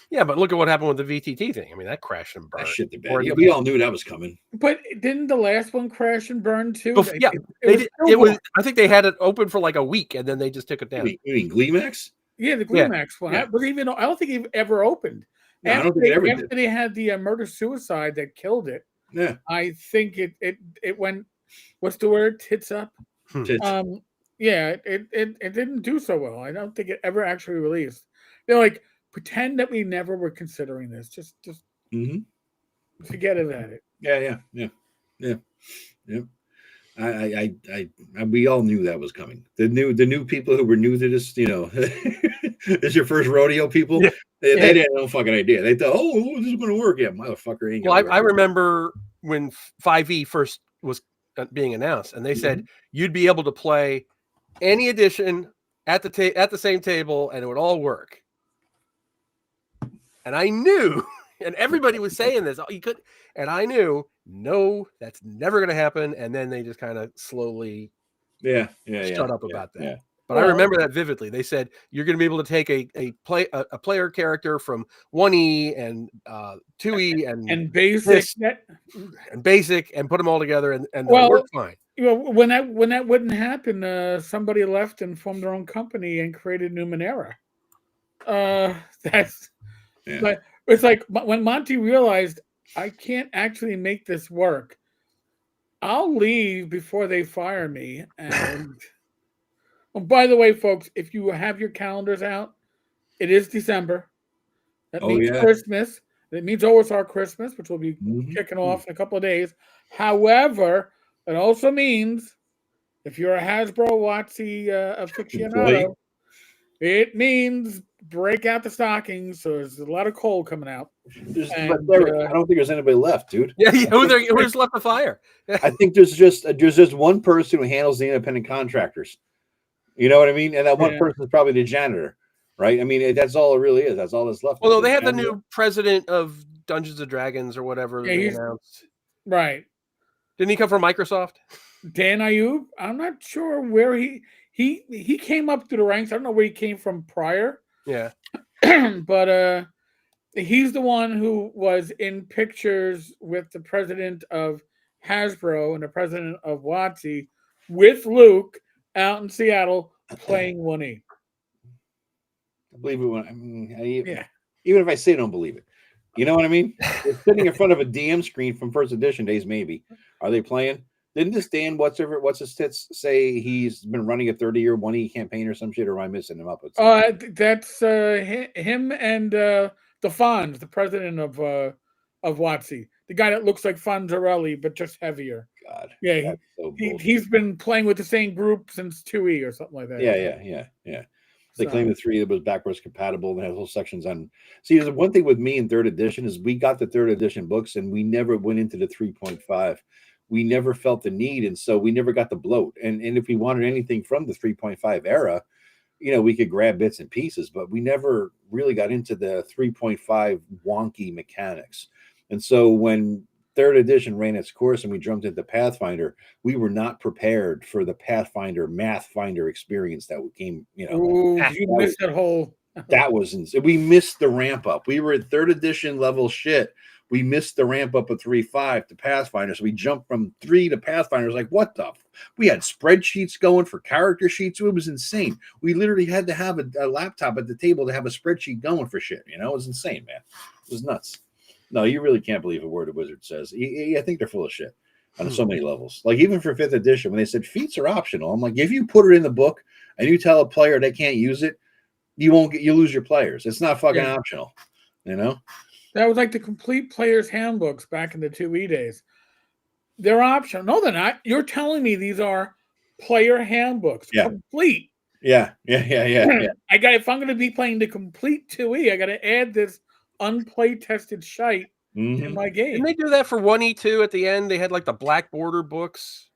Yeah, but look at what happened with the VTT thing. I mean, that crashed and burned.
That shit the bed. Yeah, we all knew that was coming.
But didn't the last one crash and burn too?
It was. I think they had it open for like a week, and then they just took it down.
You mean Gleemax?
Yeah, the Gleemax one. Yeah. But I don't think it ever opened.
No, I don't think it ever did.
After they had the murder-suicide that killed it, I think it went. What's the word? Tits up.
Tits.
Yeah, it didn't do so well. I don't think it ever actually released. They're like, pretend that we never were considering this. Just forget about it.
Yeah.
We all knew that was coming. The new people who were new to this, this is your first rodeo, people.
Yeah.
They had no fucking idea. They thought, oh, this is going to work. Yeah, motherfucker ain't.
Well, I remember when 5e first was being announced, and they said you'd be able to play any edition at the same table, and it would all work. And I knew, and everybody was saying this. You could, and I knew, no, that's never going to happen. And then they just kind of slowly, shut up about that. Yeah. But I remember that vividly. They said you're going to be able to take a player character from 1E and 2E and basic and put them all together and they'll work fine.
When that wouldn't happen, somebody left and formed their own company and created Numenera. But it's like when Monty realized I can't actually make this work, I'll leave before they fire me. And by the way, folks, if you have your calendars out, it is December. That means Christmas. It means always our Christmas, which will be kicking off in a couple of days. However, it also means if you're a Hasbro WotC aficionado, it means break out the stockings. So there's a lot of coal coming out.
I don't think there's anybody left, dude.
Yeah, who's left to fire?
I think there's just one person who handles the independent contractors. You know what I mean? And that one person is probably the janitor, right? I mean, that's all it really is. That's all that's left.
Well, they have the new president of Dungeons and Dragons or whatever they announced.
Right.
Didn't he come from Microsoft?
Dan Ayub? I'm not sure where he came up through the ranks. I don't know where he came from prior.
Yeah.
But he's the one who was in pictures with the president of Hasbro and the president of WotC with Luke out in Seattle playing 1E.
I believe it when even if I say I don't believe it. You know what I mean? They're sitting in front of a DM screen from first edition days, maybe. Are they playing? Didn't this Dan what's his tits say he's been running a 30-year 1E campaign or some shit, or am I missing him up with something?
That's him and the Fonz, the president of WotC. The guy that looks like Fonzarelli, but just heavier.
God.
Yeah, he's been playing with the same group since 2E or something like that.
Yeah. They claim the 3 that was backwards compatible and has whole sections on. See, there's one thing with me in 3rd edition is we got the 3rd edition books and we never went into the 3.5. We never felt the need, and so we never got the bloat. And if we wanted anything from the 3.5 era, we could grab bits and pieces, but we never really got into the 3.5 wonky mechanics. And so when 3rd edition ran its course and we jumped into Pathfinder, we were not prepared for the Pathfinder Mathfinder experience that came,
you missed that whole.
That was insane. We missed the ramp up. We were at 3rd edition level shit. We missed the ramp up of 3.5 to Pathfinder. So we jumped from 3 to Pathfinder. It was like, what the? We had spreadsheets going for character sheets. It was insane. We literally had to have a laptop at the table to have a spreadsheet going for shit. It was insane, man. It was nuts. No, you really can't believe a word a wizard says. I think they're full of shit on so many levels. Like even for 5th edition, when they said feats are optional, I'm like, if you put it in the book and you tell a player they can't use it, you lose your players. It's not fucking optional,
That was like the complete player's handbooks back in the 2E days. They're optional. No, they're not. You're telling me these are player handbooks.
Yeah.
Complete.
Yeah.
If I'm going to be playing the complete 2E, I got to add this unplay tested shite in my game.
Didn't they do that for 1E too? At the end, they had like the black border books.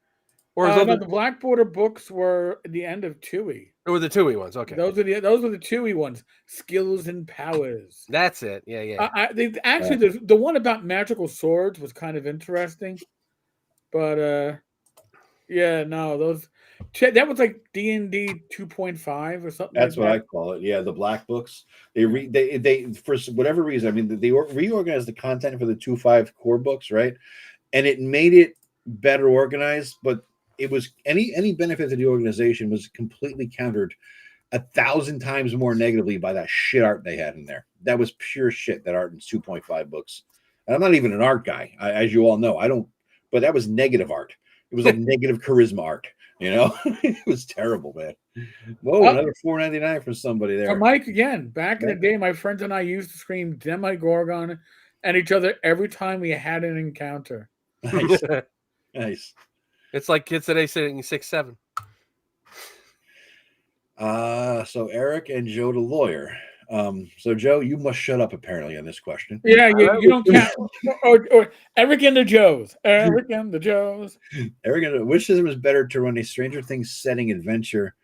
Or
the black border books were at the end of 2E.
Or the 2E ones. Okay,
those were the 2E ones. Skills and powers.
That's it. Yeah.
The one about magical swords was kind of interesting, but those. That was like D&D 2.5 or something.
That's what I call it. Yeah, the black books. They for whatever reason. I mean, they reorganized the content for the 2.5 core books, right? And it made it better organized, but it was any benefit to the organization was completely countered 1,000 times more negatively by that shit art they had in there. That was pure shit. That art in 2.5 books. And I'm not even an art guy, as you all know. I don't. But that was negative art. It was like negative charisma art. It was terrible, man. Whoa, another $4.99 from somebody there.
Mike, again, back in the day, my friends and I used to scream Demigorgon at each other every time we had an encounter.
Nice.
It's like kids today sitting 6'7".
So Eric and Joe the lawyer. So Joe, you must shut up apparently on this question.
Yeah, you don't count. Or Eric and the Joes. Eric and the Joes.
Eric, which system is better to run a Stranger Things setting adventure?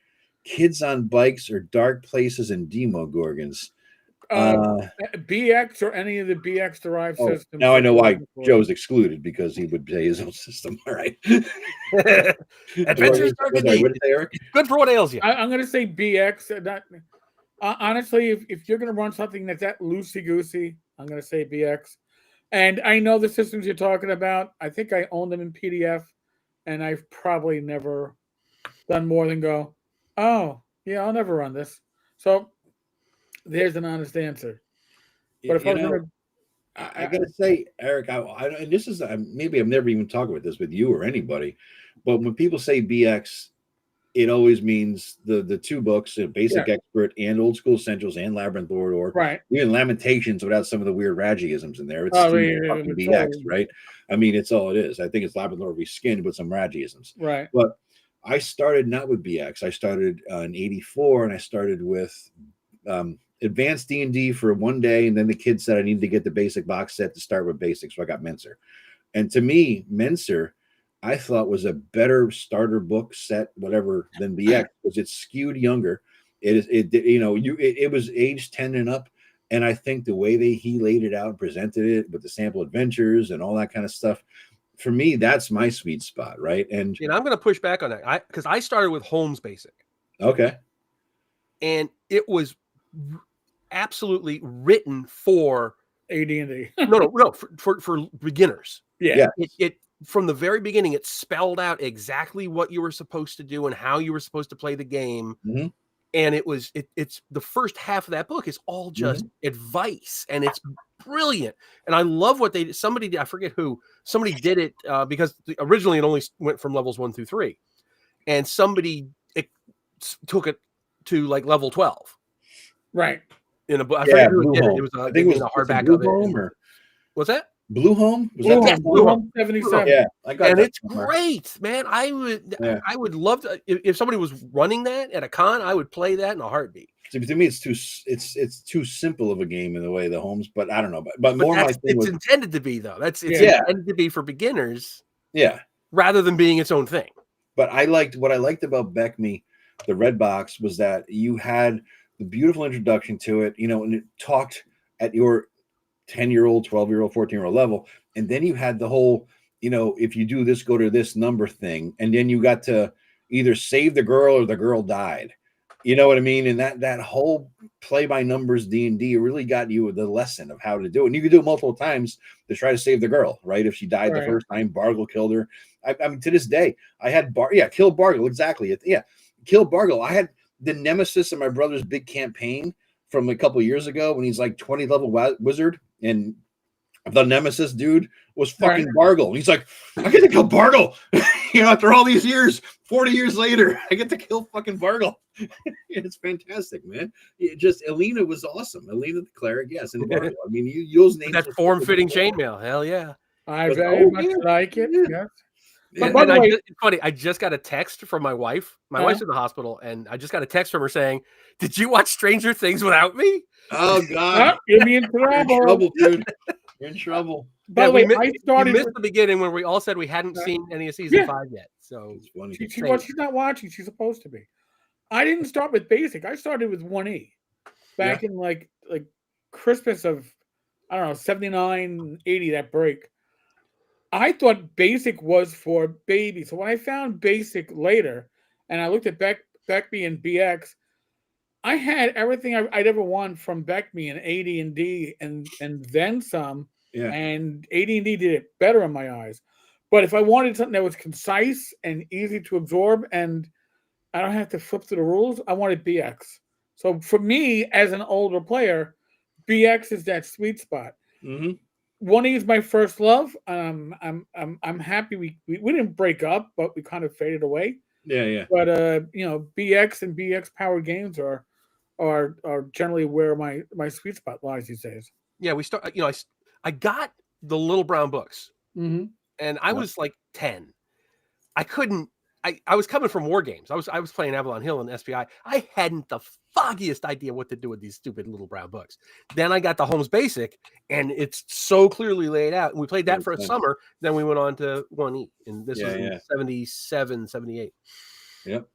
Kids on bikes or dark places and Demogorgons?
BX or any of the BX derived systems.
Now I know why Joe's excluded, because he would say his own system. All right.
Adventures Dark and Deep. Good for what ails you.
I'm going to say BX. Honestly, if you're going to run something that's that loosey-goosey, I'm going to say BX. And I know the systems you're talking about. I think I own them in PDF, and I've probably never done more than go, oh, yeah, I'll never run this. So there's an honest answer. But if
I gotta say, Eric, and this is maybe I've never even talked about this with you or anybody, but when people say BX, it always means the two books, Basic Expert and Old School Essentials and Labyrinth Lord, or even Lamentations without some of the weird Rajiisms in there. It's fucking BX, right? I mean, it's all it is. I think it's Labyrinth Lord reskinned with some Rajiisms,
right?
But I started not with BX. I started in '84, and I started with advanced D&D for one day, and then the kid said I needed to get the basic box set to start with basic, so I got Menser. And to me, Menser, I thought was a better starter book set, whatever, than BX, because it's skewed younger. It was age 10 and up, and I think the way he laid it out and presented it with the sample adventures and all that kind of stuff, for me, that's my sweet spot, right? And
I'm going to push back on that, because I started with Holmes Basic.
Okay.
And it was absolutely written for
AD&D.
no, for beginners.
Yeah.
It from the very beginning, it spelled out exactly what you were supposed to do and how you were supposed to play the game.
Mm-hmm.
And it's the first half of that book is all just advice, and it's brilliant. And I love what somebody did. I forget who. Somebody did it because originally it only went from levels 1 through 3, and somebody took it to like level 12.
Right.
In a book, I forget who did it. It was
I think it was
a hardback
Blue
of it.
Home, or
what's that?
Blue Home?
Blue Home 77.
Yeah, I got
and
that
it's great, man. I would love to if somebody was running that at a con. I would play that in a heartbeat.
To me, it's too simple of a game in the way the Homes, but I don't know. But more my thing
it's intended to be, though. It's intended to be for beginners.
Yeah.
Rather than being its own thing.
But what I liked about Beck Me, the red box, was that you had the beautiful introduction to it, and it talked at your 10-year-old, 12-year-old, 14-year-old level. And then you had the whole, if you do this, go to this number thing. And then you got to either save the girl or the girl died. You know what I mean? And that whole play by numbers D&D really got you the lesson of how to do it. And you could do it multiple times to try to save the girl, right? If she died the first time, Bargle killed her. I mean, to this day, I had kill Bargle, exactly. Kill Bargle. I had the nemesis of my brother's big campaign from a couple of years ago when he's like 20 level wizard, and the nemesis dude was fucking Bargle. And he's like, I get to kill Bargle. After all these years, 40 years later, I get to kill fucking Bargle. It's fantastic, man. Alina was awesome. Alina the cleric, yes, and Bargle. I mean, you use names.
That form-fitting chainmail, hell yeah.
I very much like it. Yeah.
But by the way, it's funny. I just got a text from my wife. My wife's in the hospital, and I just got a text from her saying, "Did you watch Stranger Things without me?"
Oh God,
you're in trouble.
You're in trouble, dude. You're in trouble.
By the way,
I missed the beginning when we all said we hadn't seen any of season 5 yet. So
it's funny.
She's not watching. She's supposed to be. I didn't start with basic. I started with 1E back in like Christmas of 79, 80. That break. I thought basic was for babies. So when I found basic later, and I looked at Beckme and BX, I had everything I'd ever want from Beckme and AD&D and then some.
Yeah.
And AD&D did it better in my eyes. But if I wanted something that was concise and easy to absorb, and I don't have to flip through the rules, I wanted BX. So for me, as an older player, BX is that sweet spot.
Mm-hmm.
1E is my first love. I'm happy we didn't break up, but we kind of faded away.
Yeah.
But BX and BX powered games are generally where my sweet spot lies these days.
Yeah, we start. I got the Little Brown books,
mm-hmm.
and I was like 10. I couldn't. I was coming from War Games. I was playing Avalon Hill and SPI. I hadn't the foggiest idea what to do with these stupid little brown books. Then I got the Holmes Basic, and it's so clearly laid out. And we played that for a summer. Then we went on to 1E, and this was in 77, 78.
Yep.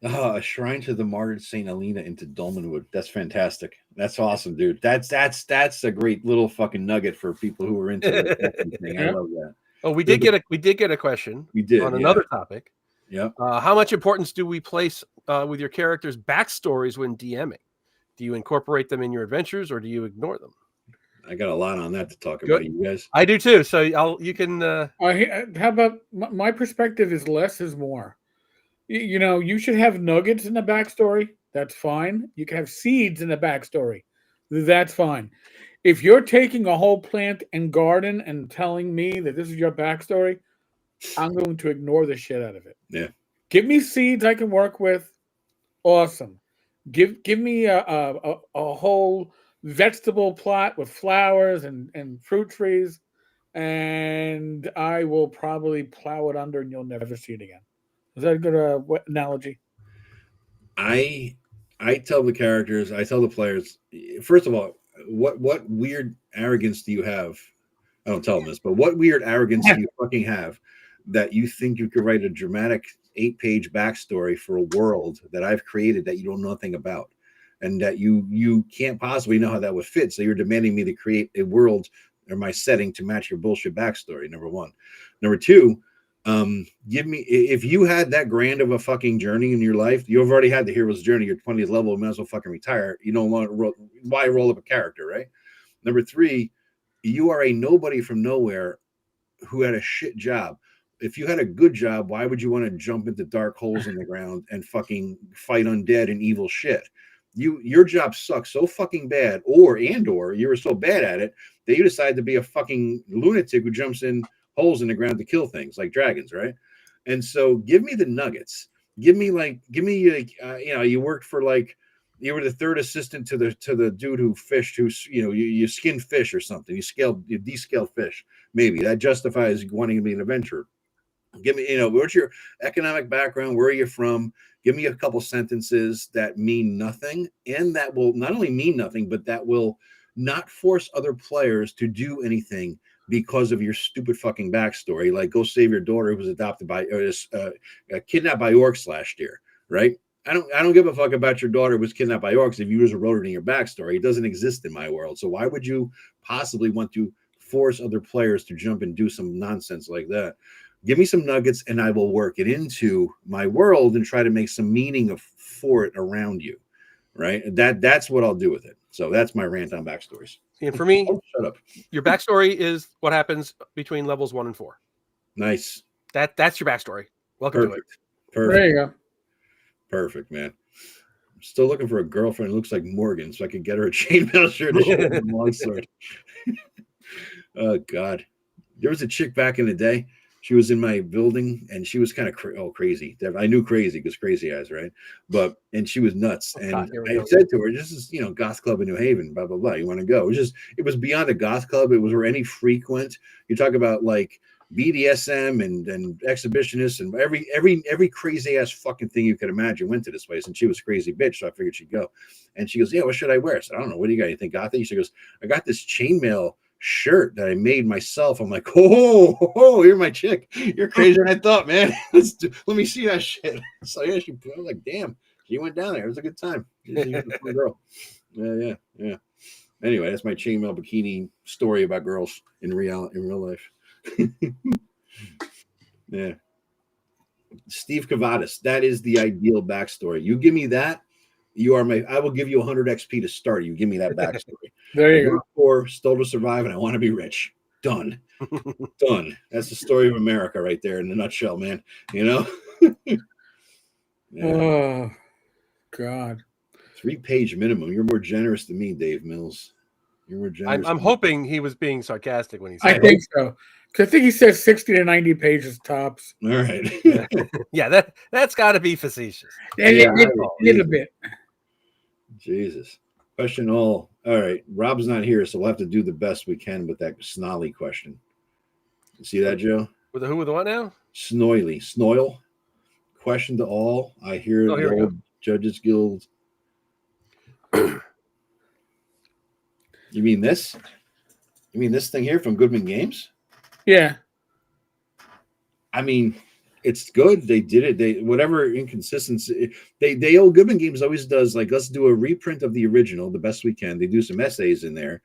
A Shrine to the Martyred St. Helena into Dolmenwood. That's fantastic. That's awesome, dude. That's a great little fucking nugget for people who are into that thing. I love that.
Oh, we did get a question.
We did
on another topic.
Yeah.
How much importance do we place with your characters' backstories when DMing? Do you incorporate them in your adventures, or do you ignore them?
I got a lot on that to talk about, you guys.
I do too. So you can.
How about my perspective is less is more. You should have nuggets in the backstory. That's fine. You can have seeds in the backstory. That's fine. If you're taking a whole plant and garden and telling me that this is your backstory, I'm going to ignore the shit out of it.
Yeah.
Give me seeds I can work with. Awesome. Give me a whole vegetable plot with flowers and fruit trees, and I will probably plow it under and you'll never see it again. Is that a good analogy?
I tell the characters, I tell the players, first of all, what weird arrogance do you have? I don't tell them this, but what weird arrogance do you fucking have that you think you could write a dramatic 8-page backstory for a world that I've created that you don't know nothing about, and that you can't possibly know how that would fit? So you're demanding me to create a world or my setting to match your bullshit backstory. Number one. Number two, give me, if you had that grand of a fucking journey in your life, you've already had the hero's journey, your 20th level, you might as well fucking retire. You don't want to why roll up a character, right? Number three, you are a nobody from nowhere who had a shit job. If you had a good job, why would you want to jump into dark holes in the ground and fucking fight undead and evil shit? Your job sucks so fucking bad, or you were so bad at it that you decided to be a fucking lunatic who jumps in holes in the ground to kill things like dragons, right? And so give me the nuggets. Give me you worked for you were the third assistant to the dude who fished, you skinned fish or something. You descaled fish. Maybe that justifies wanting to be an adventurer. Give me, what's your economic background? Where are you from? Give me a couple sentences that mean nothing, and that will not only mean nothing, but that will not force other players to do anything because of your stupid fucking backstory. Like, go save your daughter who was adopted by kidnapped by orcs last year, right? I don't give a fuck about your daughter who was kidnapped by orcs if you just wrote it in your backstory. It doesn't exist in my world. So why would you possibly want to force other players to jump and do some nonsense like that? Give me some nuggets and I will work it into my world and try to make some meaning for it around you, right? That's what I'll do with it. So that's my rant on backstories.
And for me,
shut up.
Your backstory is what happens between levels 1 and 4.
Nice.
That's your backstory. Welcome to it.
Perfect.
There you go.
Perfect, man. I'm still looking for a girlfriend who looks like Morgan so I could get her a chainmail shirt and a longsword. Oh, God. There was a chick back in the day. She was in my building, and she was kind of crazy. I knew crazy because crazy eyes, right? And she was nuts. And I said to her, "This is, goth club in New Haven, blah blah blah. You want to go?" It was beyond a goth club. It was where any frequent. You talk about like BDSM and exhibitionists and every crazy ass fucking thing you could imagine went to this place. And she was a crazy bitch, so I figured she'd go. And she goes, "Yeah, what should I wear?" I said, "I don't know. What do you got? You think gothy?" She goes, "I got this chainmail shirt that I made myself." I'm like, oh, you're my chick. You're crazier than I thought, man. Let me see that shit. So yeah, I was like, damn, she went down there. It was a good time. She's a fun girl. Yeah. Anyway, that's my chainmail bikini story about girls in real life. Yeah. Steve Cavadas, that is the ideal backstory. You give me that, I will give you 100 XP to start. You give me that backstory.
There you go.
Poor, still to survive, and I want to be rich. Done. Done. That's the story of America right there in a nutshell, man. Yeah.
Oh, God.
3-page minimum. You're more generous than me, Dave Mills. You're more generous.
I'm hoping he was being sarcastic when he said
I think so. Because I think he says 60 to 90 pages tops.
All right.
Yeah, that's got to be facetious.
A little bit.
Jesus. Question all right. Rob's not here, so we'll have to do the best we can with that snolly question. You see that, Joe?
With the who with the what now?
Snoil. Question to all. I hear
Oh, here
the
we
old Judges Guild. You mean this? You mean this thing here from Goodman Games?
Yeah.
I mean, it's good. They did it. They whatever inconsistency they old Goodman Games always does, like, let's do a reprint of the original the best we can. They do some essays in there,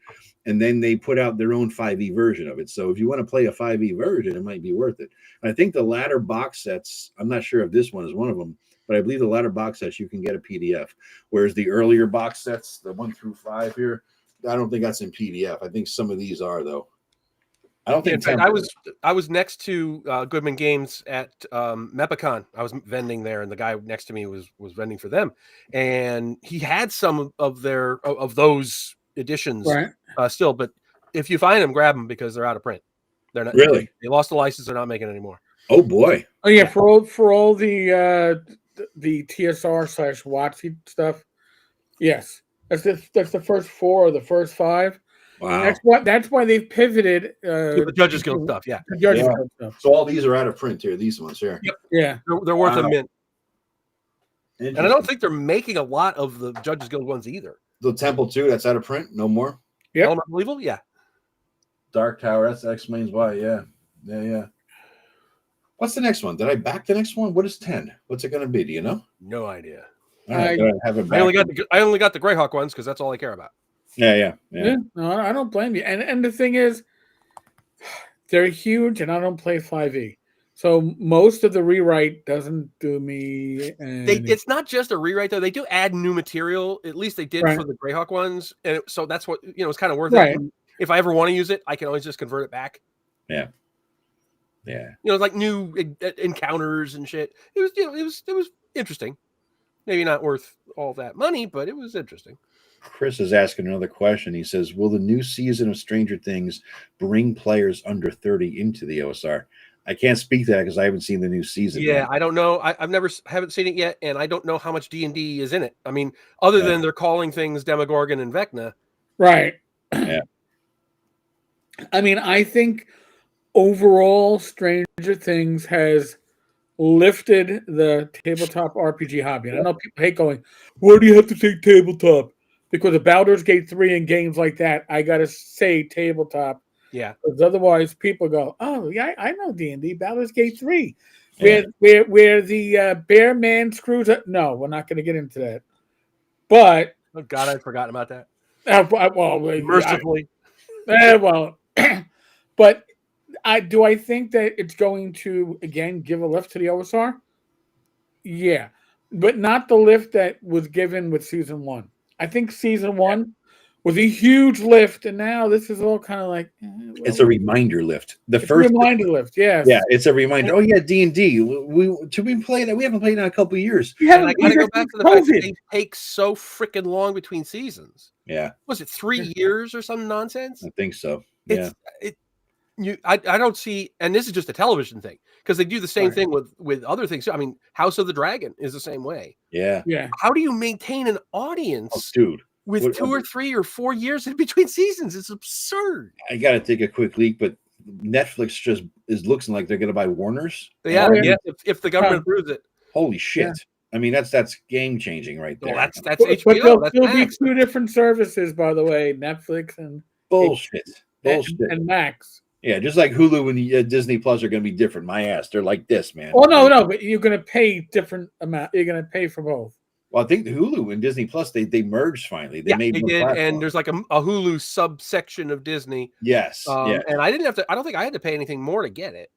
and then they put out their own 5e version of it. So if you want to play a 5e version, it might be worth it. I think the latter box sets, I'm not sure if this one is one of them, but I believe the latter box sets you can get a PDF. Whereas the earlier box sets, the 1 through 5 here, I don't think that's in PDF. I think some of these are, though. I don't think.
In fact, I was next to Goodman Games at Mepicon. I was vending there, and the guy next to me was vending for them, and he had some of those editions still. But if you find them, grab them because they're out of print. They're not
really.
They lost the license. They're not making it anymore.
Oh boy.
Oh yeah, for all the TSR / WotC stuff. Yes, that's the first 4 or the first 5.
Wow.
That's why they've pivoted.
The Judges Guild stuff, yeah.
The Judges Guild stuff.
So all these are out of print here. These ones here.
Yep.
Yeah.
They're worth a mint. And I don't think they're making a lot of the Judges Guild ones either.
The Temple 2, that's out of print. No more.
Yeah.
Element of Evil, yeah.
Dark Tower. That explains why. Yeah. What's the next one? Did I back the next one? What is 10? What's it going to be? Do you know?
No idea.
I
only got the Greyhawk ones because that's all I care about.
Yeah.
No, I don't blame you. And the thing is, they're huge, and I don't play 5e, so most of the rewrite doesn't do me.
It's not just a rewrite though; they do add new material. At least they did for the Greyhawk ones, and so that's what it's kind of worth it. If I ever want to use it, I can always just convert it back.
Yeah.
Like new encounters and shit. It was interesting. Maybe not worth all that money, but it was interesting.
Chris is asking another question. He says, will the new season of Stranger Things bring players under 30 into the OSR? I can't speak to that because I haven't seen the new season yet.
I don't know. I haven't seen it yet, and I don't know how much D&D is in it. I mean, other than they're calling things Demogorgon and Vecna.
Right.
Yeah.
I mean, I think overall Stranger Things has lifted the tabletop RPG hobby. And I know people hate going, where do you have to say tabletop? Because of Baldur's Gate 3 and games like that, I got to say tabletop.
Yeah.
Because otherwise people go, oh, yeah, I know D&D, Baldur's Gate 3. Where the bear man screws up. No, we're not going to get into that. But.
Oh, God, I'd forgotten about that.
Mercifully. But I think that it's going to, again, give a lift to the OSR? Yeah. But not the lift that was given with season 1. I think season 1 was a huge lift, and now this is all kind of like
it's a reminder lift.
Reminder lift, yes.
Yeah, it's a reminder. Oh yeah, D&D. We haven't played in a couple of years.
And I gotta go back to the fact that they take so freaking long between seasons.
Yeah.
Was it 3 years or some nonsense?
I think so. Yeah.
I don't see, and this is just a television thing because they do the same thing with other things. I mean, House of the Dragon is the same way.
Yeah.
How do you maintain an audience,
dude,
with 2 or 3 or 4 years in between seasons? It's absurd.
I got to take a quick leak, but Netflix just is looking like they're going to buy Warner's.
Yeah. If the government approves it.
Holy shit! Yeah. I mean, that's game changing right there.
Well, that's HBO.
But there'll be 2 different services, by the way, Netflix and
bullshit
and Max.
Yeah, just like Hulu and Disney Plus are going to be different. My ass, they're like this, man.
Oh no, but you're going to pay different amount. You're going to pay for both.
Well, I think the Hulu and Disney Plus they merged finally. They
did, and there's like a Hulu subsection of Disney.
Yes,
and I didn't have to. I don't think I had to pay anything more to get it.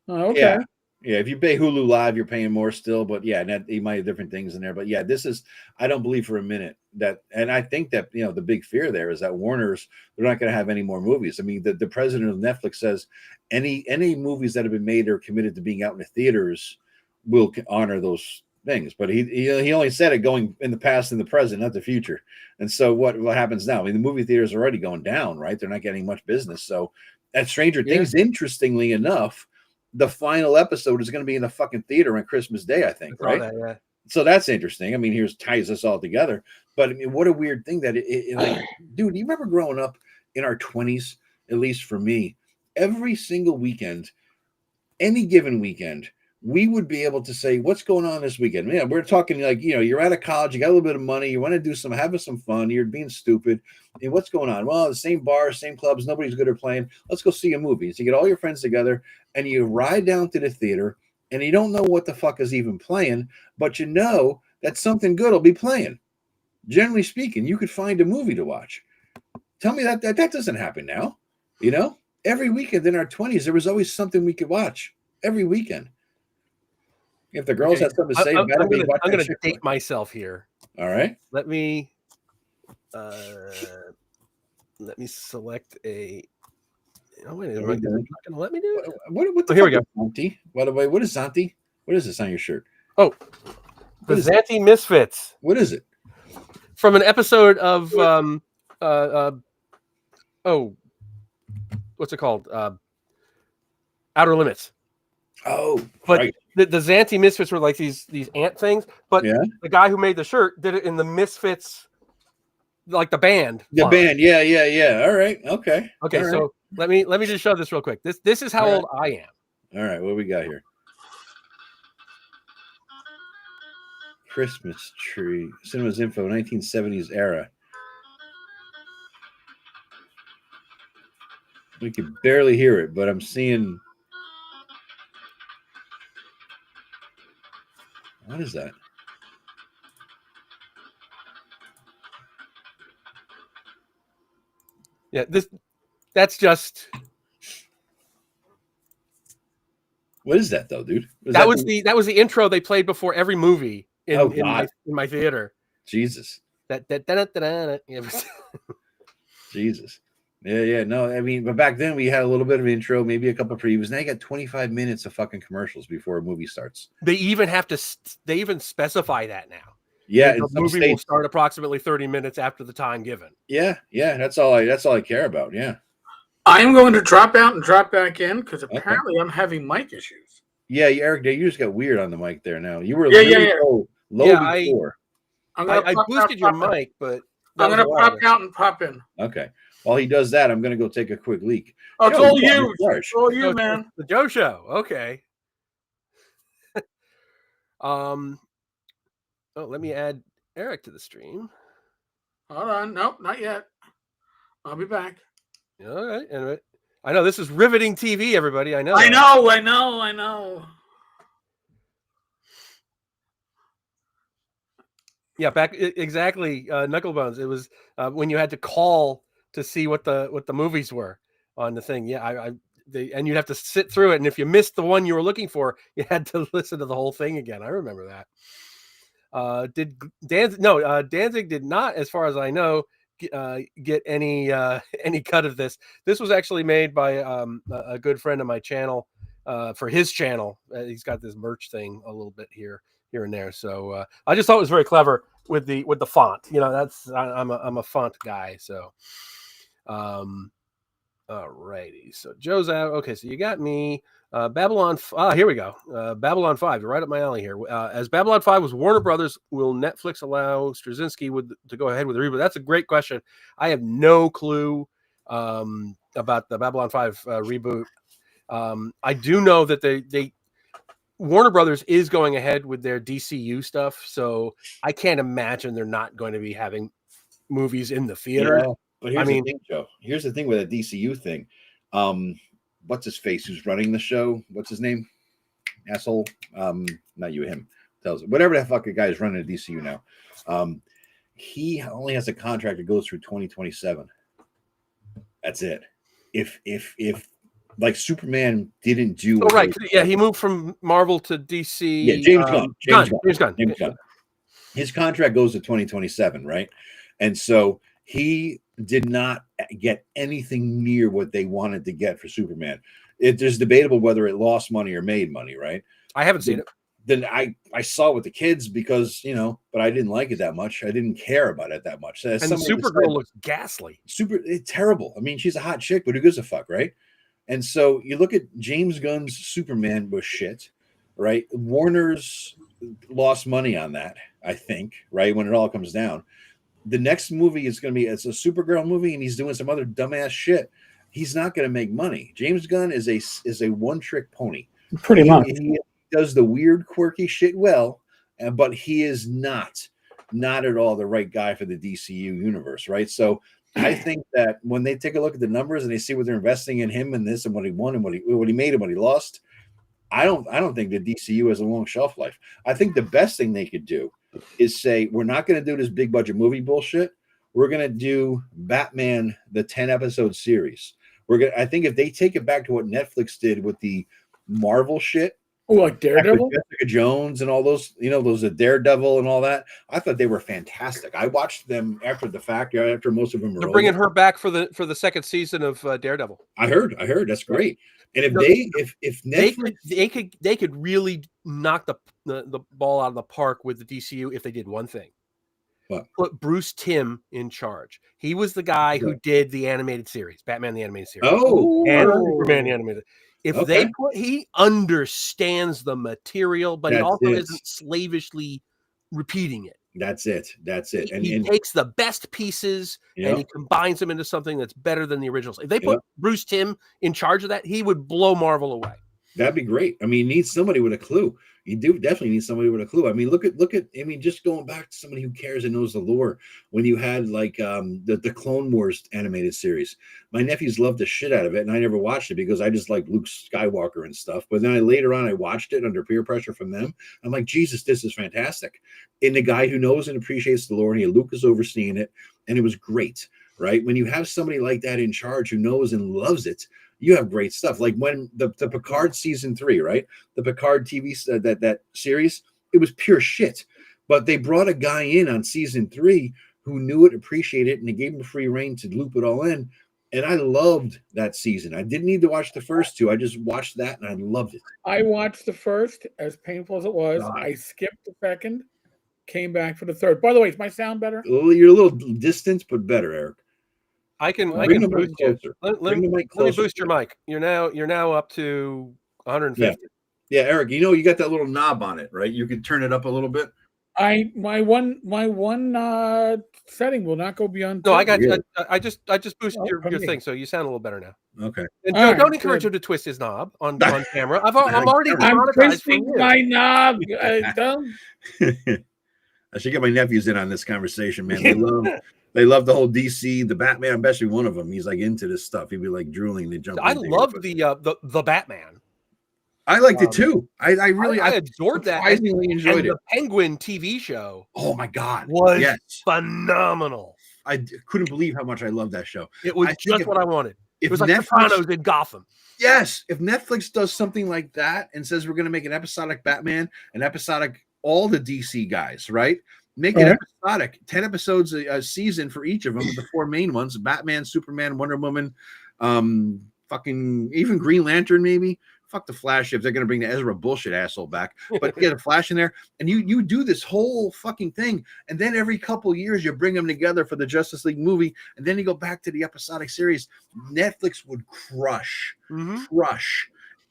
Oh, okay.
Yeah. If you pay Hulu Live, you're paying more still. But yeah, you might have different things in there. But yeah, this is. I don't believe for a minute that, and I think that the big fear there is that Warner's they're not going to have any more movies. I mean, the president of Netflix says any movies that have been made or committed to being out in the theaters will honor those things, but he only said it going in the past and the present, not the future. And so what happens now? I mean, the movie theaters are already going down, right? They're not getting much business. So at Stranger Things, interestingly enough, the final episode is going to be in the fucking theater on Christmas Day, I think, right?
Yeah.
So that's interesting. I mean, here's ties us all together. But I mean, what a weird thing that like, dude, you remember growing up in our 20s, at least for me, every single weekend, any given weekend, we would be able to say, what's going on this weekend? Yeah, we're talking like, you're out of college, you got a little bit of money, you want to do having some fun, you're being stupid. And what's going on? Well, the same bars, same clubs, nobody's good at playing. Let's go see a movie. So you get all your friends together and you ride down to the theater and you don't know what the fuck is even playing, but you know that something good will be playing. Generally speaking, you could find a movie to watch. Tell me that doesn't happen now. Every weekend in our 20s, there was always something we could watch every weekend. If the girls had something to say,
I'm going to date myself here.
All right.
Let me select a. Oh wait, am I not going to let me do it?
What the
here we go.
Zanti? By the way, what is Zanti? What is this on your shirt?
Oh, the Zanti Misfits.
What is it?
From an episode of what's it called? Outer Limits.
Oh,
but
right.
the Zanti Misfits were like these ant things, but the guy who made the shirt did it in the Misfits, like the band.
The band, yeah. All right, okay.
All right. So let me just show this real quick. This is how old I am.
All right, what we got here? Christmas tree, Cinema's Info, 1970s era. We can barely hear it, but I'm seeing. What is that?
Yeah, that's just.
What is that though, dude?
That was the intro they played before every movie in my theater.
Jesus.
That.
Jesus. Yeah. No, I mean, but back then we had a little bit of intro, maybe a couple of previews. Now you got 25 minutes of fucking commercials before a movie starts.
They even specify that now.
Yeah,
the movie will start approximately 30 minutes after the time given.
Yeah. That's all I care about. Yeah.
I'm going to drop out and drop back in because apparently I'm having mic issues.
Yeah, Eric, you just got weird on the mic there. Now you were low before.
I boosted your mic, but
I'm going to pop out and pop in.
Okay. While he does that, I'm going to go take a quick leak.
Oh, it's all you. It's all you, man.
The Joe Show. Okay. Let me add Eric to the stream.
Hold on. Nope, not yet. I'll be back.
All right. And I know this is riveting TV, everybody. I know. Yeah, back exactly. Knucklebones. It was when you had to call to see what the movies were on the thing. Yeah, and you'd have to sit through it, and if you missed the one you were looking for, you had to listen to the whole thing again. I remember that. Danzig did not, as far as I know, get any cut of this. This was actually made by a good friend of my channel for his channel. He's got this merch thing a little bit here and there. So I just thought it was very clever with the font. I'm a font guy. So alrighty. So Joe's out. Okay, so you got me. Babylon. Here we go. Babylon 5. You're right up my alley here. As Babylon 5 was Warner Brothers, will Netflix allow Straczynski to go ahead with the reboot? That's a great question. I have no clue about the Babylon 5 reboot. I do know that they Warner Brothers is going ahead with their DCU stuff, so I can't imagine they're not going to be having movies in the theater.
Yeah, but here's the thing, Joe. Here's the thing with that DCU thing. What's his face? Who's running the show? What's his name? Asshole. Not you, him. Tells whatever the fuck a guy is running a DCU now. He only has a contract that goes through 2027. That's it. If like Superman didn't do.
Oh, right. Yeah, he moved from Marvel to DC.
Yeah, James Gunn.
James Gunn.
His contract goes to 2027, right? And so he did not get anything near what they wanted to get for Superman. It is debatable whether it lost money or made money, right?
I haven't seen it.
Then I saw it with the kids because, but I didn't like it that much. I didn't care about it that much.
And Supergirl looks ghastly.
It's terrible. I mean, she's a hot chick, but who gives a fuck, right? And so you look at James Gunn's Superman was shit, right? Warner's lost money on that, I think, right? When it all comes down. The next movie is going to be, it's a Supergirl movie and he's doing some other dumbass shit. He's not going to make money. James Gunn is a one-trick pony.
Pretty much.
He does the weird, quirky shit well, but he is not at all the right guy for the DCU universe, right? So I think that when they take a look at the numbers and they see what they're investing in him and this and what he won and what he made and what he lost, I don't think the DCU has a long shelf life. I think the best thing they could do is say, we're not going to do this big budget movie bullshit. We're going to do Batman, the 10-episode series. I think if they take it back to what Netflix did with the Marvel shit,
like Daredevil,
Jessica Jones, and all those, those Daredevil and all that. I thought they were fantastic. I watched them after the fact, after most of them were.
They're bringing her back for the second season of Daredevil.
I heard that's great. And if Netflix,
they could really knock the ball out of the park with the DCU if they did one thing.
What?
Put Bruce Timm in charge. He was the guy who did the animated series, Batman the animated series.
Oh,
and Superman the animated. If he understands the material, but he also isn't slavishly repeating it.
That's it.
And he takes the best pieces and he combines them into something that's better than the originals. If they put Bruce Timm in charge of that, he would blow Marvel away.
That'd be great. I mean, you need somebody with a clue. You do definitely need somebody with a clue. I mean, look at. I mean, just going back to somebody who cares and knows the lore. When you had like the Clone Wars animated series, my nephews loved the shit out of it, and I never watched it because I just like Luke Skywalker and stuff. But then later on, I watched it under peer pressure from them. I'm like, Jesus, this is fantastic. And the guy who knows and appreciates the lore, and Luke is overseeing it, and it was great. Right? When you have somebody like that in charge who knows and loves it, you have great stuff. Like when the Picard season 3, right? The Picard TV that series, it was pure shit. But they brought a guy in on season 3 who knew it, appreciated it, and they gave him free reign to loop it all in. And I loved that season. I didn't need to watch the first 2. I just watched that and I loved it.
I watched the first, as painful as it was. I skipped the second, came back for the third. By the way, is my sound better?
You're a little distant, but better, Eric.
I can boost you. Let me boost your mic. You're now up to 150.
Yeah, Eric. You got that little knob on it, right? You can turn it up a little bit.
My one setting will not go beyond.
No, I got. I just boosted your thing, so you sound a little better now.
Okay.
And don't encourage him to twist his knob on camera. I'm already.
I'm twisting my knob.
I should get my nephews in on this conversation, man. They love the whole DC, the Batman, especially one of them. He's like into this stuff. He'd be like drooling. They jump.
I loved the Batman.
I liked it too. I
absorbed that.
Surprisingly enjoyed it.
The Penguin TV show.
Oh my God,
was phenomenal.
I couldn't believe how much I loved that show.
It was just what I wanted. It was like Sopranos in Gotham.
Yes, if Netflix does something like that and says we're going to make an episodic Batman, an episodic all the DC guys, right? Make it episodic, 10 episodes a season for each of them, the 4 main ones: Batman, Superman, Wonder Woman, fucking even Green Lantern, maybe. Fuck the Flash if they're going to bring the Ezra bullshit asshole back. But get a Flash in there, and you do this whole fucking thing, and then every couple years you bring them together for the Justice League movie, and then you go back to the episodic series. Netflix would crush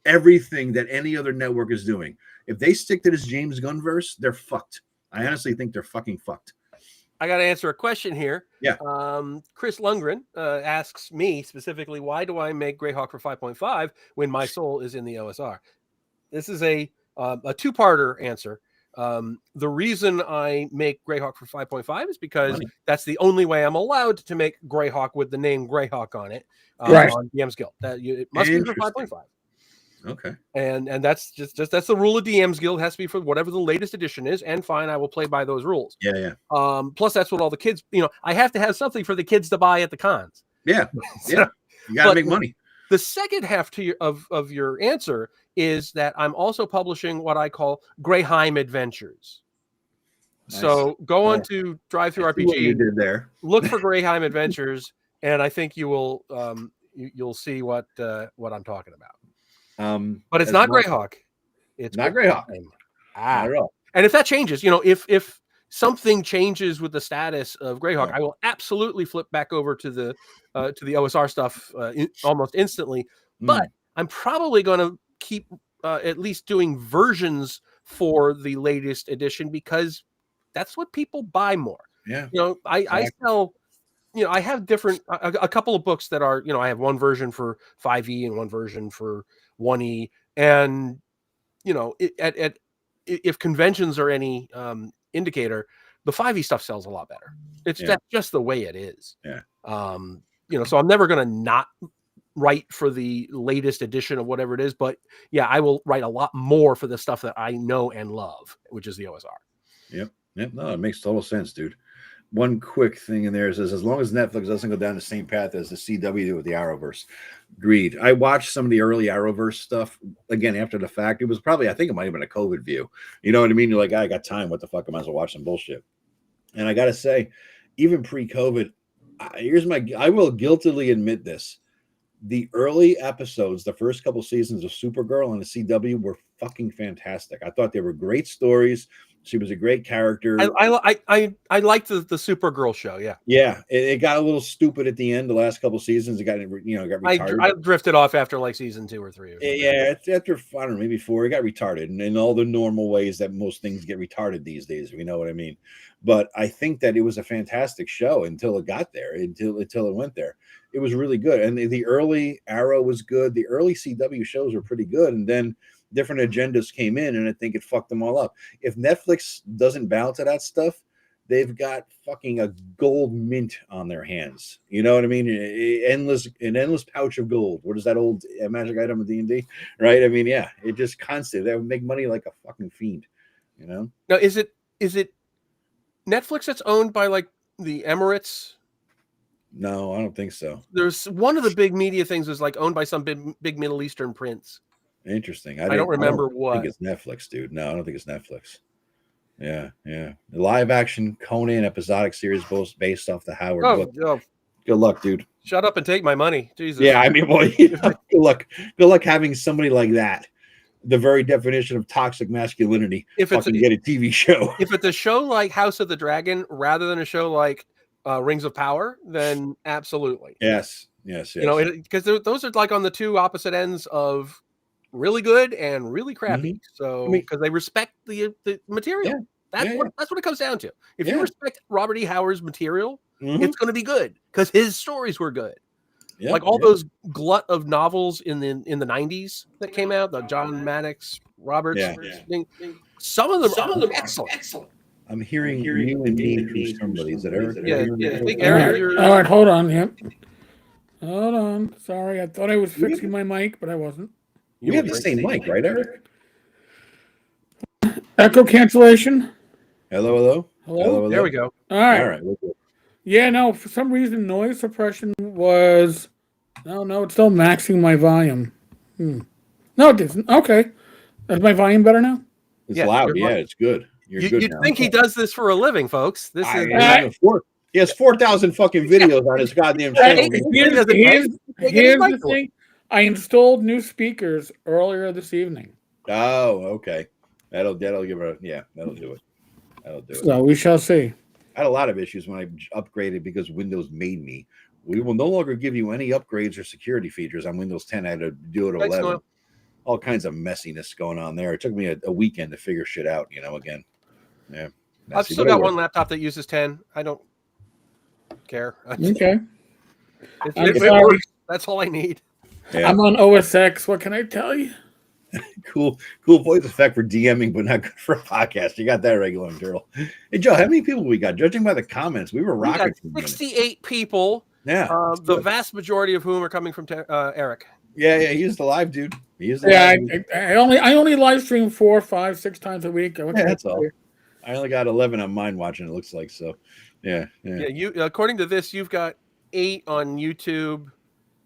everything that any other network is doing. If they stick to this James Gunn verse, they're fucked. I honestly think they're fucking fucked.
I got to answer a question here.
Yeah.
Chris Lundgren asks me specifically, why do I make Greyhawk for 5.5 when my soul is in the OSR? This is a two-parter answer. The reason I make Greyhawk for 5.5 is because that's the only way I'm allowed to make Greyhawk with the name Greyhawk on it on DM's Guild. It must be for 5.5.
Okay.
And that's just that's the rule of DM's Guild. It has to be for whatever the latest edition is, and fine, I will play by those rules.
Yeah.
Plus that's what all the kids, I have to have something for the kids to buy at the cons.
Yeah. Yeah. You gotta make money.
The second half of your answer is that I'm also publishing what I call Greyheim Adventures. Nice. So go on to Drive-Thru RPG.
What you did there.
Look for Greyheim Adventures, and I think you will you'll see what I'm talking about. But it's not Greyhawk. It's
not Greyhawk.
Not at all. And if that changes, if something changes with the status of Greyhawk, I will absolutely flip back over to the OSR stuff almost instantly. But I'm probably going to keep at least doing versions for the latest edition because that's what people buy more.
Yeah.
I sell. I have different a couple of books that are, I have one version for 5e and one version for 1e, and if conventions are any indicator, the 5e stuff sells a lot better. That's just the way it is.
Yeah.
So I'm never going to not write for the latest edition of whatever it is, but yeah, I will write a lot more for the stuff that I know and love, which is the OSR.
Yep. No, it makes total sense, dude. One quick thing in there is as long as Netflix doesn't go down the same path as the CW did with the Arrowverse. Agreed. I watched some of the early Arrowverse stuff again after the fact. It was probably, I think it might have been a COVID view. You know what I mean? You're like, I got time. What the fuck? I might as well watch some bullshit. And I got to say, even pre-COVID, I will guiltily admit this. The early episodes, the first couple seasons of Supergirl on the CW were fucking fantastic. I thought they were great stories. She was a great character.
I liked the Supergirl show. Yeah.
Yeah. It got a little stupid at the end. The last couple seasons, it got retarded.
I drifted off after like season 2 or 3.
Yeah. After, I don't know, maybe 4, it got retarded and in all the normal ways that most things get retarded these days, if you know what I mean. But I think that it was a fantastic show until it got there, until it went there. It was really good. And the early Arrow was good. The early CW shows were pretty good. And then different agendas came in, and I think it fucked them all up. If Netflix doesn't bow to that stuff, they've got fucking a gold mint on their hands. You know what I mean? An endless pouch of gold. What is that old magic item of D&D? Right? I mean, yeah, it just constant. They would make money like a fucking fiend. You know?
Now, is it Netflix that's owned by like the Emirates?
No, I don't think so.
There's one of the big media things is like owned by some big Middle Eastern prince.
Interesting.
I don't remember what.
I think it's Netflix, dude. No, I don't think it's Netflix. Yeah. The live action Conan episodic series based off the Howard book.
Oh.
Good luck, dude.
Shut up and take my money. Jesus.
Yeah, I mean, boy, good luck. Good luck having somebody like that. The very definition of toxic masculinity. If it's get a TV show.
If it's a show like House of the Dragon rather than a show like Rings of Power, then absolutely.
Yes.
Because those are like on the two opposite ends of really good and really crappy. So because they respect the material. That's what it comes down to. If you respect Robert E. Howard's material, it's going to be good because his stories were good. Like all those glut of novels in the 90s that came out, the John Maddox, Roberts thing. Some of them are excellent.
I'm hearing you and me through somebody. Is that Eric?
Yeah, I think Eric.
All right, hold on. Yep. Hold on. Sorry, I thought I was fixing my mic, but I wasn't.
You have the same mic, right, Eric?
Echo cancellation.
Hello.
There we go.
All right. Yeah, no, for some reason, noise suppression was... No, it's still maxing my volume. No, it isn't. Okay. Is my volume better now?
It's loud. Yeah, it's good. You'd
think he does this for a living, folks. This is...
He has 4,000 fucking videos on his goddamn channel.
Here's the thing. I installed new speakers earlier this evening.
Oh, okay. That'll give it that'll do it.
So we shall see.
I had a lot of issues when I upgraded because Windows made me. We will no longer give you any upgrades or security features on Windows 10. I had to do it at 11. All kinds of messiness going on there. It took me a weekend to figure shit out, again. Yeah.
I've still got one laptop that uses 10. I don't care.
Okay.
It works. That's all I need.
Yeah. I'm on OS X. What can I tell you?
Cool voice effect for DMing, but not good for a podcast. You got that regular girl. Hey, Joe, how many people we got? Judging by the comments, we were rocking.
68 people.
Yeah.
The vast majority of whom are coming from Eric.
Yeah, he's the live dude.
I only live stream 4, 5, 6 times a week.
That's all. I only got 11 on mine watching. It looks like so. Yeah.
You according to this, you've got 8 on YouTube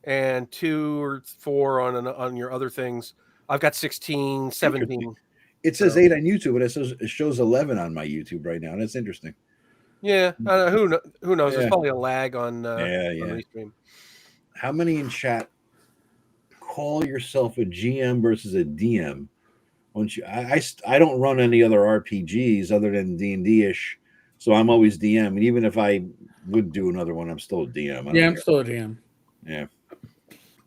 and 2 or 4 on your other things. I've got 16, 17.
It says 8 on YouTube, but it shows 11 on my YouTube right now. That's interesting.
Yeah, who knows? Yeah. There's probably a lag on Restream.
How many in chat call yourself a GM versus a DM? I don't run any other RPGs other than D&D-ish, so I'm always DM. And even if I would do another one, I'm still a DM.
I'm still a DM.
Yeah.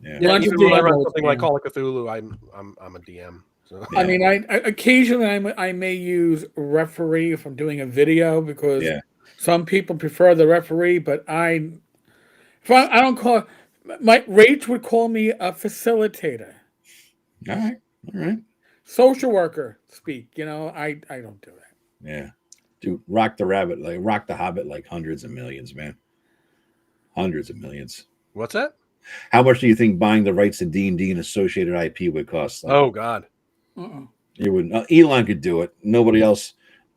Even when I run something like Call of Cthulhu, I'm a DM. So.
I mean, I occasionally I may use referee if I'm doing a video because some people prefer the referee, but I don't call my Rach would call me a facilitator.
All right.
social worker speak. You know, I don't do that.
Yeah, dude, rock the Hobbit like hundreds of millions, man. Hundreds of millions.
What's that?
How much do you think buying the rights to D&D and associated IP would cost? Like,
oh God,
it would. Elon could do it. Nobody else.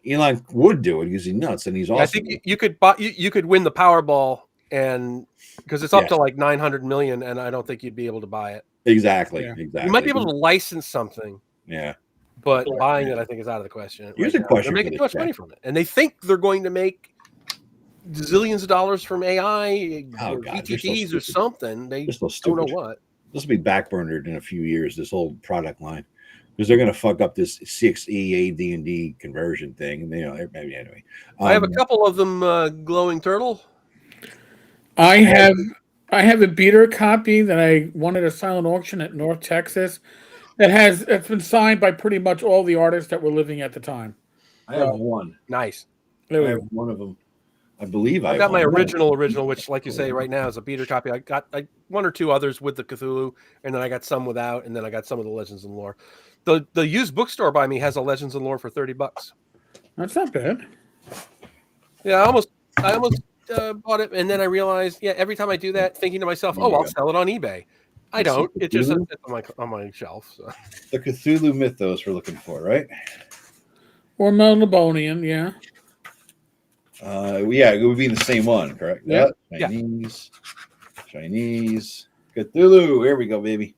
Elon would do it because he's nuts and he's awesome.
I think you could buy. You could win the Powerball, and because it's up to like 900 million, and I don't think you'd be able to buy it.
Exactly.
Yeah.
Exactly.
You might be able to license something.
Yeah.
But buying it, I think, is out of the question.
Here's a question:
they're making too much money from it, and they think they're going to make zillions of dollars from AI or VTTs or something. They don't know what.
This will be backburnered in a few years. This whole product line, because they're going to fuck up this 6 AD&D conversion thing. And maybe anyway.
I have a couple of them. Glowing turtle.
I have a beater copy that I won at a silent auction at North Texas. It's been signed by pretty much all the artists that were living at the time.
I have one.
Nice.
I have one of them. I believe
I've got my original, which, like you say, right now is a beater copy. I got one or two others with the Cthulhu, and then I got some without, and then I got some of the Legends and Lore. The used bookstore by me has a Legends and Lore for $30.
That's not bad.
Yeah, I almost bought it, and then I realized, every time I do that, thinking to myself, I'll sell it on eBay. I don't. It just sits on my shelf. So.
The Cthulhu Mythos we're looking for, right?
Or Melnibonian, yeah.
It would be the same one, correct?
Yeah.
Chinese. Cthulhu. Here we go, baby.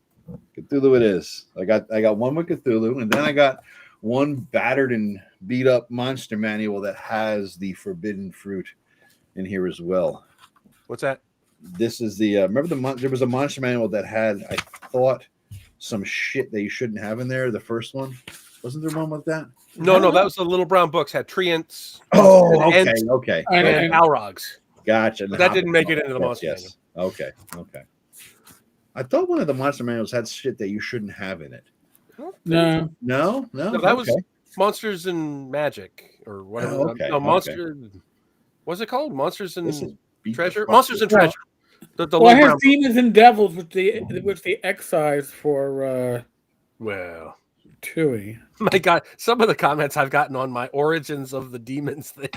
Cthulhu it is. I got one with Cthulhu, and then I got one battered and beat up monster manual that has the forbidden fruit in here as well.
What's that?
This is the remember there was a monster manual that had, I thought, some shit that you shouldn't have in there. The first one, wasn't there one with that?
No, that was the little brown books. Had treants.
Oh, okay.
And Balrogs.
Gotcha.
But that didn't make it into the monster manual.
Okay. I thought one of the monster manuals had shit that you shouldn't have in it.
No.
That
was Monsters and Magic or whatever. What's it called? Monsters and Treasure. Monsters and Treasure.
I have Demons and Devils, which they excise for. Tui.
My God, some of the comments I've gotten on my Origins of the Demons thing.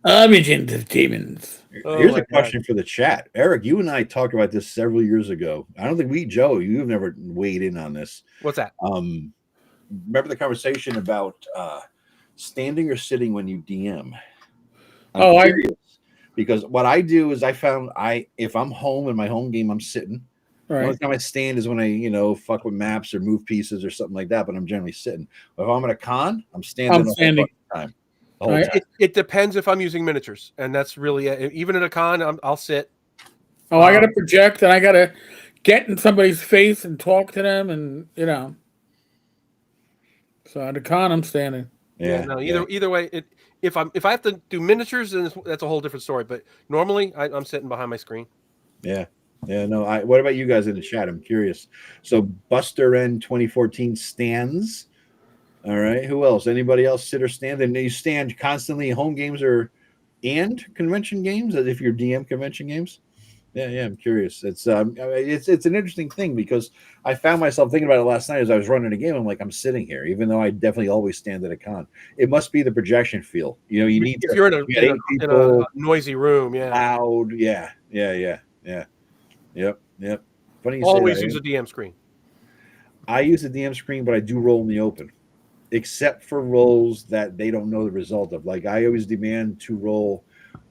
Origins of Demons.
Here's a question for the chat. Eric, you and I talked about this several years ago. I don't think Joe, you've never weighed in on this.
What's that?
Remember the conversation about standing or sitting when you DM? Because what I do is if I'm home in my home game, I'm sitting. Right. The only time I stand is when I, fuck with maps or move pieces or something like that, but I'm generally sitting. But if I'm at a con, I'm standing. The whole time.
It depends if I'm using miniatures, and that's really it. Even at a con, I'll sit.
I got to project, and I got to get in somebody's face and talk to them, and So at a con, I'm standing.
Either way, if I have to do miniatures, then that's a whole different story. But normally, I'm sitting behind my screen.
Yeah. What about you guys in the chat? I'm curious. So Buster N 2014 stands. All right. Who else? Anybody else sit or stand? And you stand constantly in home games and convention games, as if you're DM convention games. Yeah. I'm curious. It's an interesting thing because I found myself thinking about it last night as I was running a game. I'm like, I'm sitting here, even though I definitely always stand at a con. It must be the projection feel. You need
if you're in a noisy room,
loud. Yeah. Yep. Funny you
always
say that.
Use a DM screen.
I use a DM screen, but I do roll in the open, except for rolls that they don't know the result of. Like I always demand to roll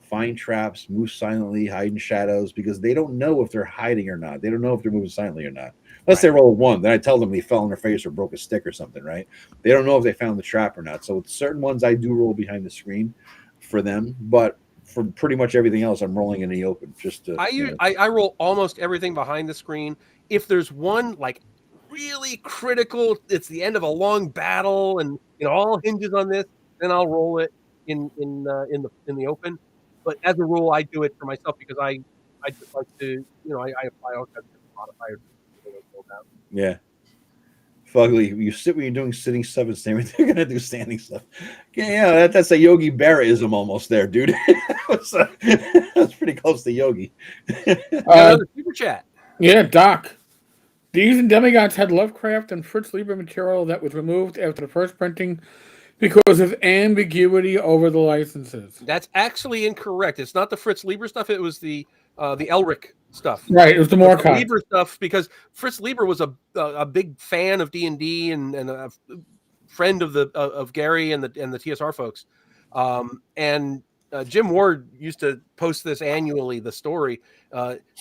find traps, move silently, hide in shadows, because they don't know if they're hiding or not. They don't know if they're moving silently or not. Unless they roll one, then I tell them they fell on their face or broke a stick or something, right? They don't know if they found the trap or not. So with certain ones, I do roll behind the screen for them, but for pretty much everything else, I'm rolling in the open.
I roll almost everything behind the screen. If there's one like really critical, it's the end of a long battle, and all hinges on this, then I'll roll it in the open. But as a rule, I do it for myself because I just like to I apply all kinds of modifiers.
Yeah. Fugly, you sit when you're doing sitting stuff and standing. They're gonna do standing stuff. Yeah, that's a Yogi Berra-ism almost there, dude. That's pretty close to Yogi.
Super chat.
Yeah, Doc. These and Demigods had Lovecraft and Fritz Lieber material that was removed after the first printing because of ambiguity over the licenses.
That's actually incorrect. It's not the Fritz Lieber stuff. It was the Elric stuff.
Right, it was the Moorcock.
Lieber stuff, because Fritz Lieber was a big fan of D&D and a friend of Gary and the TSR folks. And Jim Ward used to post this annually, the story.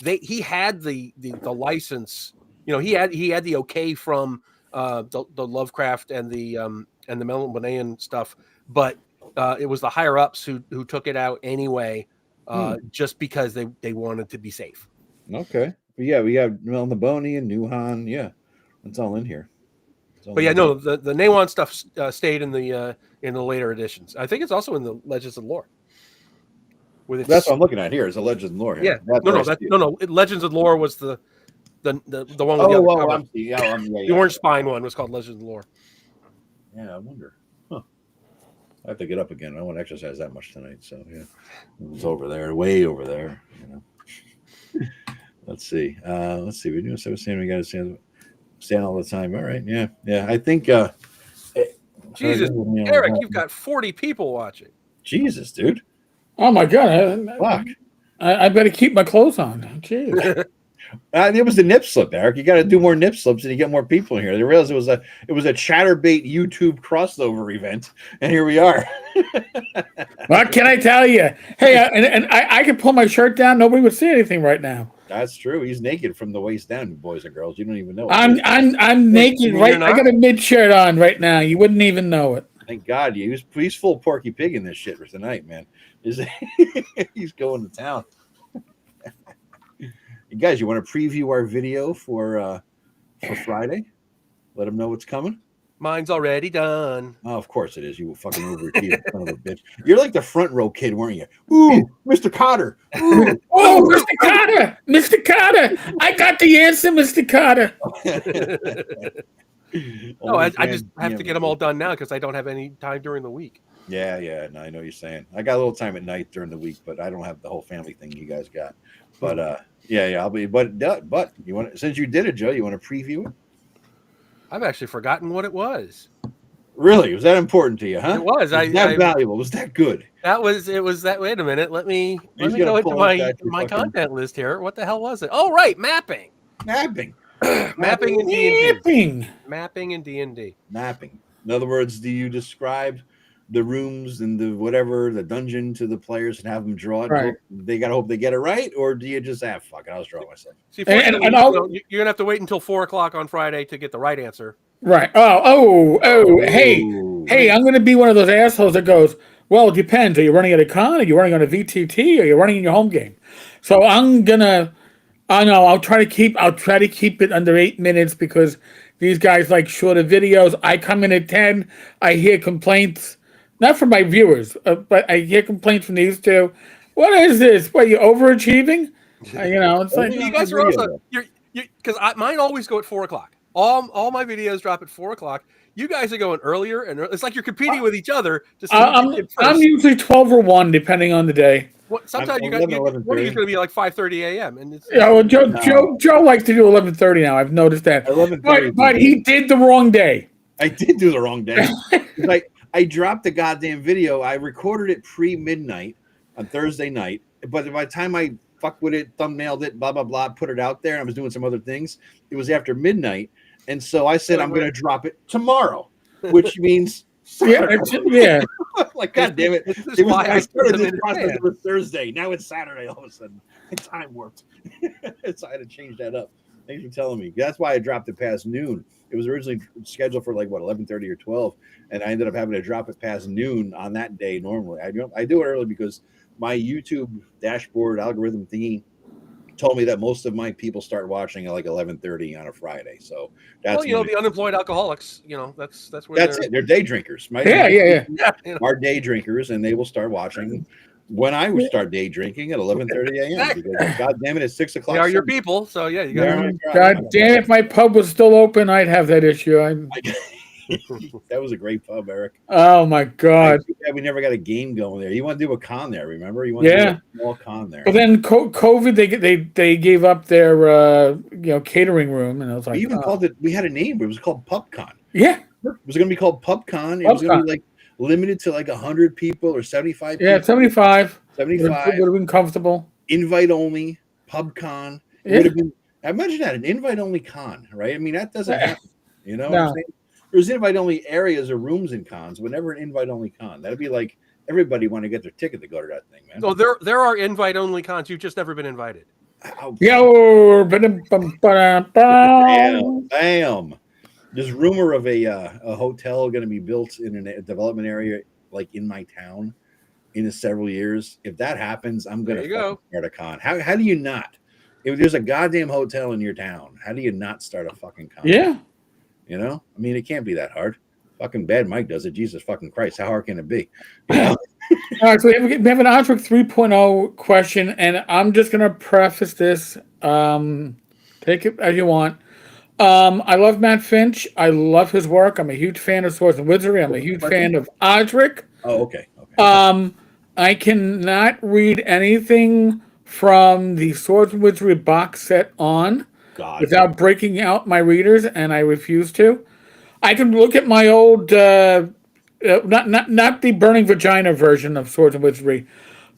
He had the license. He had the okay from the Lovecraft and the Melbourne stuff, but it was the higher ups who took it out anyway, just because they wanted to be safe.
Okay. Yeah, we have Melbourne and Nuhan. Yeah, it's all in here.
But yeah, no, the Nawan stuff stayed in the later editions. I think it's also in the Legends of Lore.
That's what I'm looking at here. Is a Legends of Lore. Here.
Yeah, no. Legends of Lore was the one with the other cover. The orange spine one was called Legends of Lore.
Yeah, I wonder. Huh. I have to get up again. I don't want to exercise that much tonight. So yeah, it was over there, way over there. Let's see. We do 17. We got to stand all the time. All right. Yeah. I think.
Jesus, Eric, you've got 40 people watching.
Jesus, dude.
Oh my God! I better keep my clothes on. Jeez.
It was the nip slip, Eric. You got to do more nip slips and you get more people in here. They realized it was a Chatterbait YouTube crossover event, and here we are.
What can I tell you? Hey, I could pull my shirt down. Nobody would see anything right now.
That's true. He's naked from the waist down, boys and girls. You don't even know.
I'm naked. Right, I got a mid shirt on right now. You wouldn't even know it.
Thank God. He's full Porky Pig in this shit for tonight, man. He's going to town. You guys, you want to preview our video for Friday? Let them know what's coming.
Mine's already done.
Oh, of course it is. You fucking overachiever, son of a bitch. You're like the front row kid, weren't you? Ooh, Mr. Cotter. Ooh.
Oh, Mr. Cotter. Mr. Cotter. I got the answer, Mr. Cotter.
I just have to get them all done now because I don't have any time during the week.
Yeah. No, I know what you're saying. I got a little time at night during the week, but I don't have the whole family thing you guys got. But yeah, I'll be. But you want, since you did it, Joe, you want to preview it?
I've actually forgotten what it was.
Really? Was that important to you, huh?
It was.
Was that valuable? Was that good?
It was that. Wait a minute. Let me go into my content list here. What the hell was it? Oh, right, mapping.
Mapping
in D&D. Mapping in D&D.
Mapping. In other words, do you describe the rooms and the dungeon to the players and have them draw it?
Right.
They gotta hope they get it right, or do you just fuck it, I'll just draw it myself?
See, you're gonna have to wait until 4:00 on Friday to get the right answer.
Right. Hey, I'm gonna be one of those assholes that goes, well, it depends. Are you running at a con? Are you running on a VTT? Or are you running in your home game? So I'll try to keep it under 8 minutes because these guys like shorter videos. I come in at 10. I hear complaints, not from my viewers, but I hear complaints from these two. What is this? What, you overachieving? It's like
you guys are also because mine always go at 4:00. All my videos drop at 4:00. You guys are going earlier, and it's like you're competing with each other.
I'm usually 12 or 1, depending on the day.
Sometimes one is going to be like 5:30 a.m. and it's
Joe likes to do 11:30 now. I've noticed that. 11:30, but he did the wrong day.
I did do the wrong day. I dropped the goddamn video. I recorded it pre-midnight on Thursday night, but by the time I fucked with it, thumbnailed it, blah blah blah, put it out there, and I was doing some other things, it was after midnight, and so I said I'm going to drop it tomorrow, which means.
Yeah.
Like, God damn it. I started this process. It was Thursday. Now it's Saturday all of a sudden. Time warped. So I had to change that up. Thanks for telling me. That's why I dropped it past noon. It was originally scheduled for 11:30 or 12, and I ended up having to drop it past noon on that day normally. I do it early because my YouTube dashboard algorithm thingy told me that most of my people start watching at 11:30 on a Friday. So that's
the unemployed alcoholics. That's where
that's it. They're day drinkers.
Yeah.
Are day drinkers, and they will start watching when I would start day drinking at 11:30 a.m. Because God damn it, it's 6 o'clock.
They are your people, so yeah, you got.
God damn, if my pub was still open, I'd have that issue.
That was a great pub, Eric.
Oh my God!
We never got a game going there. You want to do a con there? Remember? You want to do a small con there?
But then COVID, they gave up their catering room, and I was like,
we even called it. We had a name. It was called PubCon.
Yeah,
it was going to be called PubCon. It was going to be like limited to like 100 people or 75.
Yeah,
people.
75.
75
would have been comfortable.
Invite only PubCon. It would have been. Imagine that, an invite only con, right? I mean, that doesn't happen. You know what I'm saying? There's invite only areas or rooms in cons, but never an invite only con. That'd be like everybody want to get their ticket to go to that thing, man.
Oh, there are invite only cons. You've just never been invited.
Bam. There's rumor of a hotel going to be built in a development area like in my town in several years. If that happens, I'm going to start a con. How do you not? If there's a goddamn hotel in your town, how do you not start a fucking con?
Yeah.
You know? I mean, it can't be that hard. Fucking Bad Mike does it. Jesus fucking Christ. How hard can it be? You know?
All right, so we have an Osric 3.0 question, and I'm just going to preface this. Take it as you want. I love Matt Finch. I love his work. I'm a huge fan of Swords and Wizardry. I'm a huge fan of Osric.
Oh, okay.
I cannot read anything from the Swords and Wizardry box set on without breaking out my readers, and I refuse to. I can look at my old, not the Burning Vagina version of Swords and Wizardry,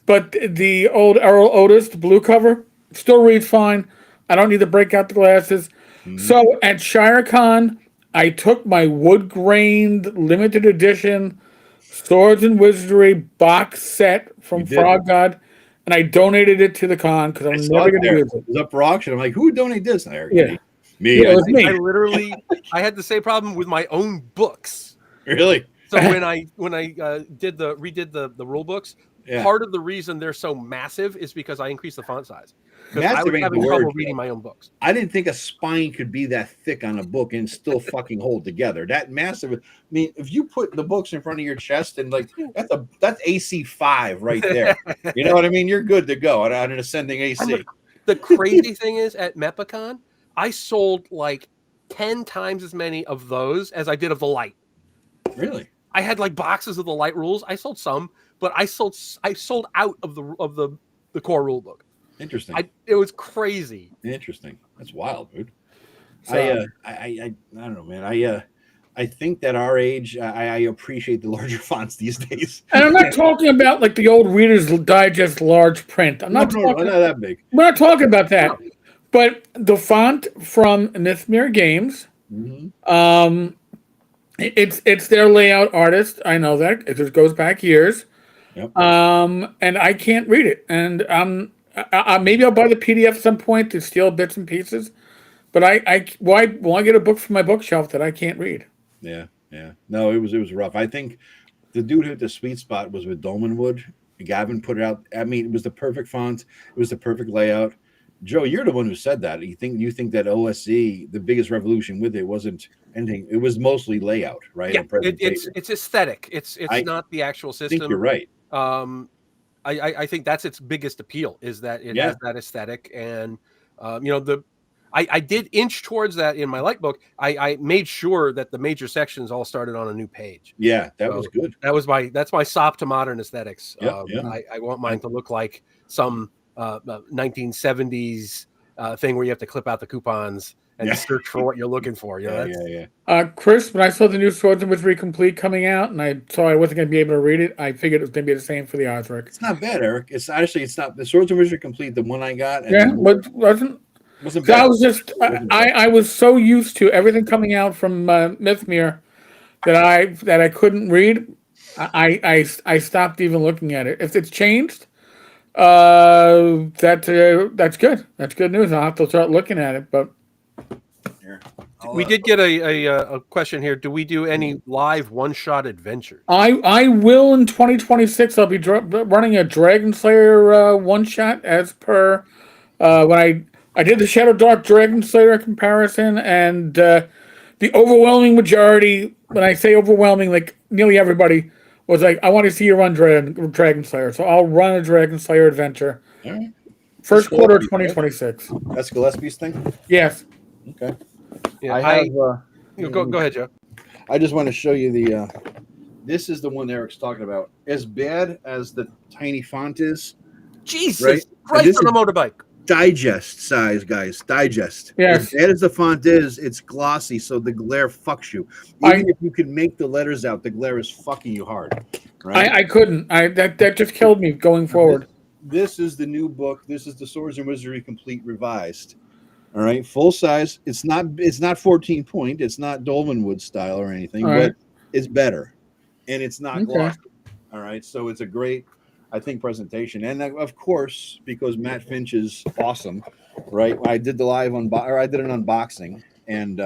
but the old Errol Otis, the blue cover, still reads fine. I don't need to break out the glasses. So at ShireCon, I took my wood-grained limited edition Swords and Wizardry box set from Frog God, and I donated it to the con because I'm never going to use it.
It was up for auction. I'm like, who would donate this? There,
me. Yeah, it was me.
I had the same problem with my own books.
Really?
So when I redid the rule books, part of the reason they're so massive is because I increased the font size. Because I was having trouble reading my own books.
I didn't think a spine could be that thick on a book and still fucking hold together. That massive. I mean, if you put the books in front of your chest and like that's AC 5 right there. You know what I mean? You're good to go on an ascending AC.
The crazy thing is at Mepicon, I sold like 10 times as many of those as I did of the light.
Really?
I had like boxes of the light rules. I sold some, but I sold out of the core rule book.
Interesting.
It was crazy.
Interesting. That's wild, dude. So, I don't know, man. I think that our age, I appreciate the larger fonts these days.
And I'm not talking about like the old Reader's Digest large print. I'm not talking
not that big.
We're not talking about that. But the font from Nithmir Games, it's their layout artist. I know that. It just goes back years. Yep. And I can't read it. And maybe I'll buy the PDF at some point to steal bits and pieces. But why get a book from my bookshelf that I can't read?
Yeah. No, it was rough. I think the dude who hit the sweet spot was with Dolmenwood. Gavin put it out. I mean, it was the perfect font. It was the perfect layout. Joe, you're the one who said that. You think that OSC, the biggest revolution with it wasn't anything. It was mostly layout, right?
Yeah, it's aesthetic. It's not the actual system.
I think you're right.
I think that's its biggest appeal is that it has that aesthetic, and I did inch towards that in my light book. I made sure that the major sections all started on a new page.
Yeah, that was good.
That's my sop to modern aesthetics.
Yeah.
I want mine to look like some 1970s thing where you have to clip out the coupons and search for what you're looking for.
Chris, when I saw the new Swords and Wizardry Complete coming out, and I saw I wasn't going to be able to read it, I figured it was going to be the same for the Osric.
It's not bad, Eric. It's not the Swords and Wizardry Complete. The one I got,
but wasn't bad. I was just I was so used to everything coming out from Nithmir that I couldn't read. I stopped even looking at it. If it's changed, that's good. That's good news. I'll have to start looking at it, but.
We did get a question here. Do we do any live one-shot adventures?
I will in 2026. I'll be running a Dragon Slayer one-shot as per when I did the Shadow Dark Dragon Slayer comparison, and the overwhelming majority, when I say overwhelming, like nearly everybody was like, I want to see you run Dragon Slayer. So I'll run a Dragon Slayer adventure.
All right.
First quarter of 2026.
That's Gillespie's thing?
Yes.
Okay.
Yeah, go ahead, Joe.
I just want to show you the. This is the one Eric's talking about. As bad as the tiny font is,
Jesus Christ on a motorbike.
Digest size, guys. Digest.
Yes.
As bad as the font is, it's glossy, so the glare fucks you. Even if you can make the letters out, the glare is fucking you hard. Right?
I couldn't. That just killed me going forward.
This is the new book. This is the Swords and Wizardry Complete Revised. All right, full size. It's not 14 point. It's not Dolmenwood style or anything, but it's better, and it's not glossy. All right, so it's a great, I think, presentation, and of course, because Matt Finch is awesome, right? I did the I did an unboxing, and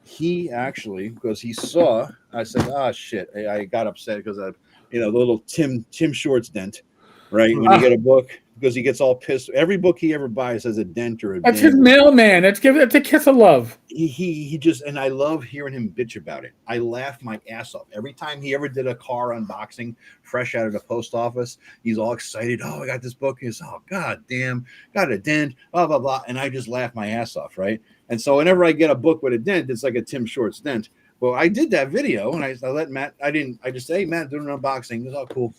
he actually, because he saw, I said, "Oh shit!" I got upset because the little Tim Shorts dent, right? When you get a book. Because he gets all pissed. Every book he ever buys has a dent or a
That's his mailman. It's a kiss of love.
He just, and I love hearing him bitch about it. I laugh my ass off every time he ever did a car unboxing fresh out of the post office. He's all excited. Oh, I got this book. He's god damn, got a dent. Blah blah blah. And I just laugh my ass off, right? And so whenever I get a book with a dent, it's like a Tim Shorts dent. Well, I did that video, and I let Matt. I just say, hey, Matt, doing an unboxing. It was all cool,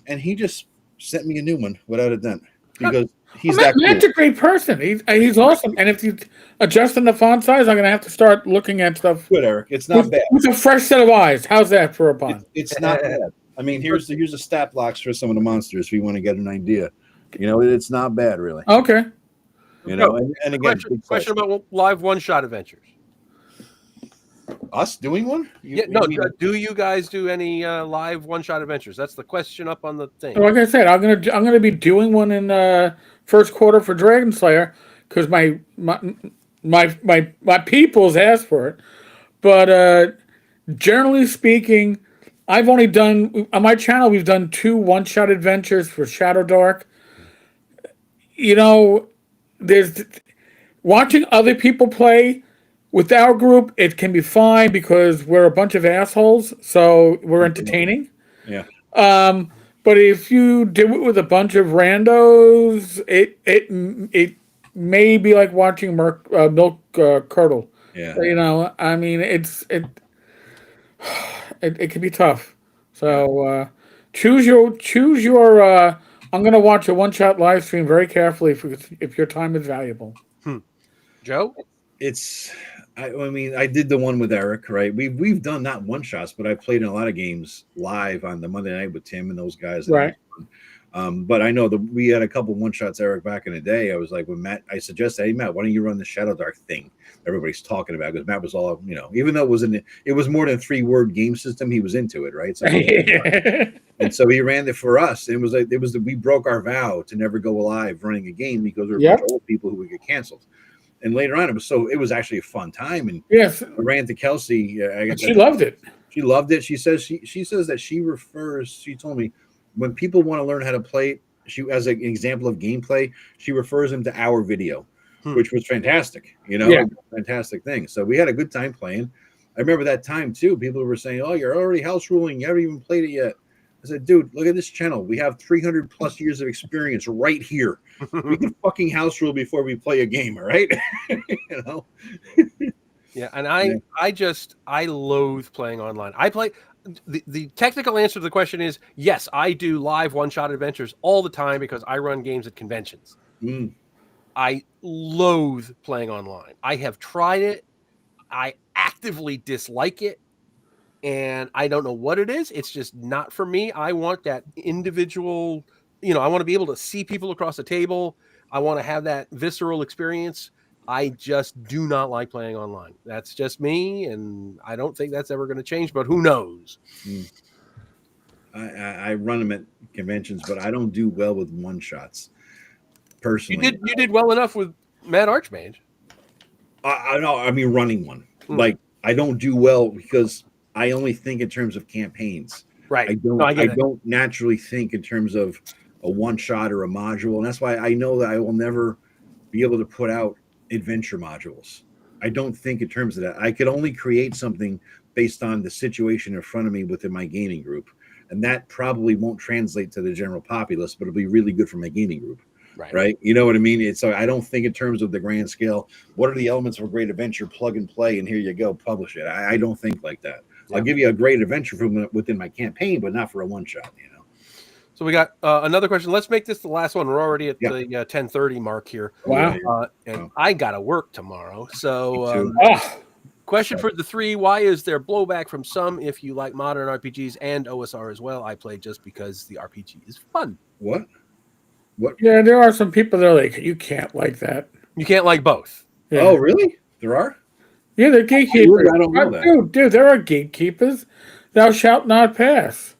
and he just sent me a new one without a dent. Because he's
Matt's a great person. He's awesome. And if you adjusting the font size, I'm going to have to start looking at stuff.
Good, Eric. It's not bad.
With a fresh set of eyes. How's that for a pun?
It's not bad. I mean, here's a stat blocks for some of the monsters if you want to get an idea. It's not bad, really.
Okay.
And again,
question about live one-shot adventures.
Us doing one?
Do you guys do any live one-shot adventures? That's the question up on the thing.
Like I said, I'm gonna be doing one in first quarter for Dragon Slayer because my people's asked for it. But generally speaking, I've only done on my channel. We've done 2 one-shot adventures for Shadow Dark. There's watching other people play. With our group, it can be fine because we're a bunch of assholes, so we're entertaining.
Yeah.
But if you do it with a bunch of randos, it may be like watching milk curdle.
Yeah.
I mean, it can be tough. So choose your. I'm going to watch a one-shot live stream very carefully if your time is valuable.
Joe,
I did the one with Eric, right? We've done not one shots, but I played in a lot of games live on the Monday night with Tim and those guys.
Right.
But I know that we had a couple one shots, Eric, back in the day. I was like, when Matt, I suggested, hey Matt, why don't you run the Shadow Dark thing everybody's talking about? Because Matt was all, even though it was more than a 3-word game system, he was into it, right? So and so he ran it for us. And we broke our vow to never go live running a game because we were a bunch of old people who would get canceled. And later on, it was actually a fun time. And
yes,
I ran to Kelsey.
She loved it.
She loved it. She says that she told me when people want to learn how to play, as an example of gameplay, she refers them to our video, which was fantastic. Fantastic thing. So we had a good time playing. I remember that time too. People were saying, "Oh, you're already house ruling. You haven't even played it yet." I said, dude, look at this channel. We have 300 plus years of experience right here. We can fucking house rule before we play a game, all right?
Yeah, and I loathe playing online. I play the technical answer to the question is yes, I do live one-shot adventures all the time because I run games at conventions. I loathe playing online. I have tried it. I actively dislike it. And I don't know what it is. It's just not for me. I want that individual, I want to be able to see people across the table. I want to have that visceral experience. I just do not like playing online. That's just me. And I don't think that's ever going to change, but who knows?
I run them at conventions, but I don't do well with one-shots personally.
You did well enough with Mad Archmage.
I know. I mean, running one. Like, I don't do well because I only think in terms of campaigns.
Right.
I don't naturally think in terms of a one shot or a module. And that's why I know that I will never be able to put out adventure modules. I don't think in terms of that. I could only create something based on the situation in front of me within my gaming group. And that probably won't translate to the general populace, but it'll be really good for my gaming group. Right. You know what I mean? So I don't think in terms of the grand scale, what are the elements of a great adventure? Plug and play, and here you go, publish it. I don't think like that. Yeah. I'll give you a great adventure from within my campaign, but not for a one shot.
So we got another question. Let's make this the last one. We're already at the 10:30 mark here.
Wow.
And I got to work tomorrow. So question for the three: why is there blowback from some if you like modern RPGs and OSR as well? I play just because the RPG is fun.
What?
Yeah, there are some people that are like, you can't like that.
You can't like both.
Yeah. Oh, really? There are?
Yeah, they're gatekeepers.
I don't know that.
Dude, there are gatekeepers. Thou shalt not pass.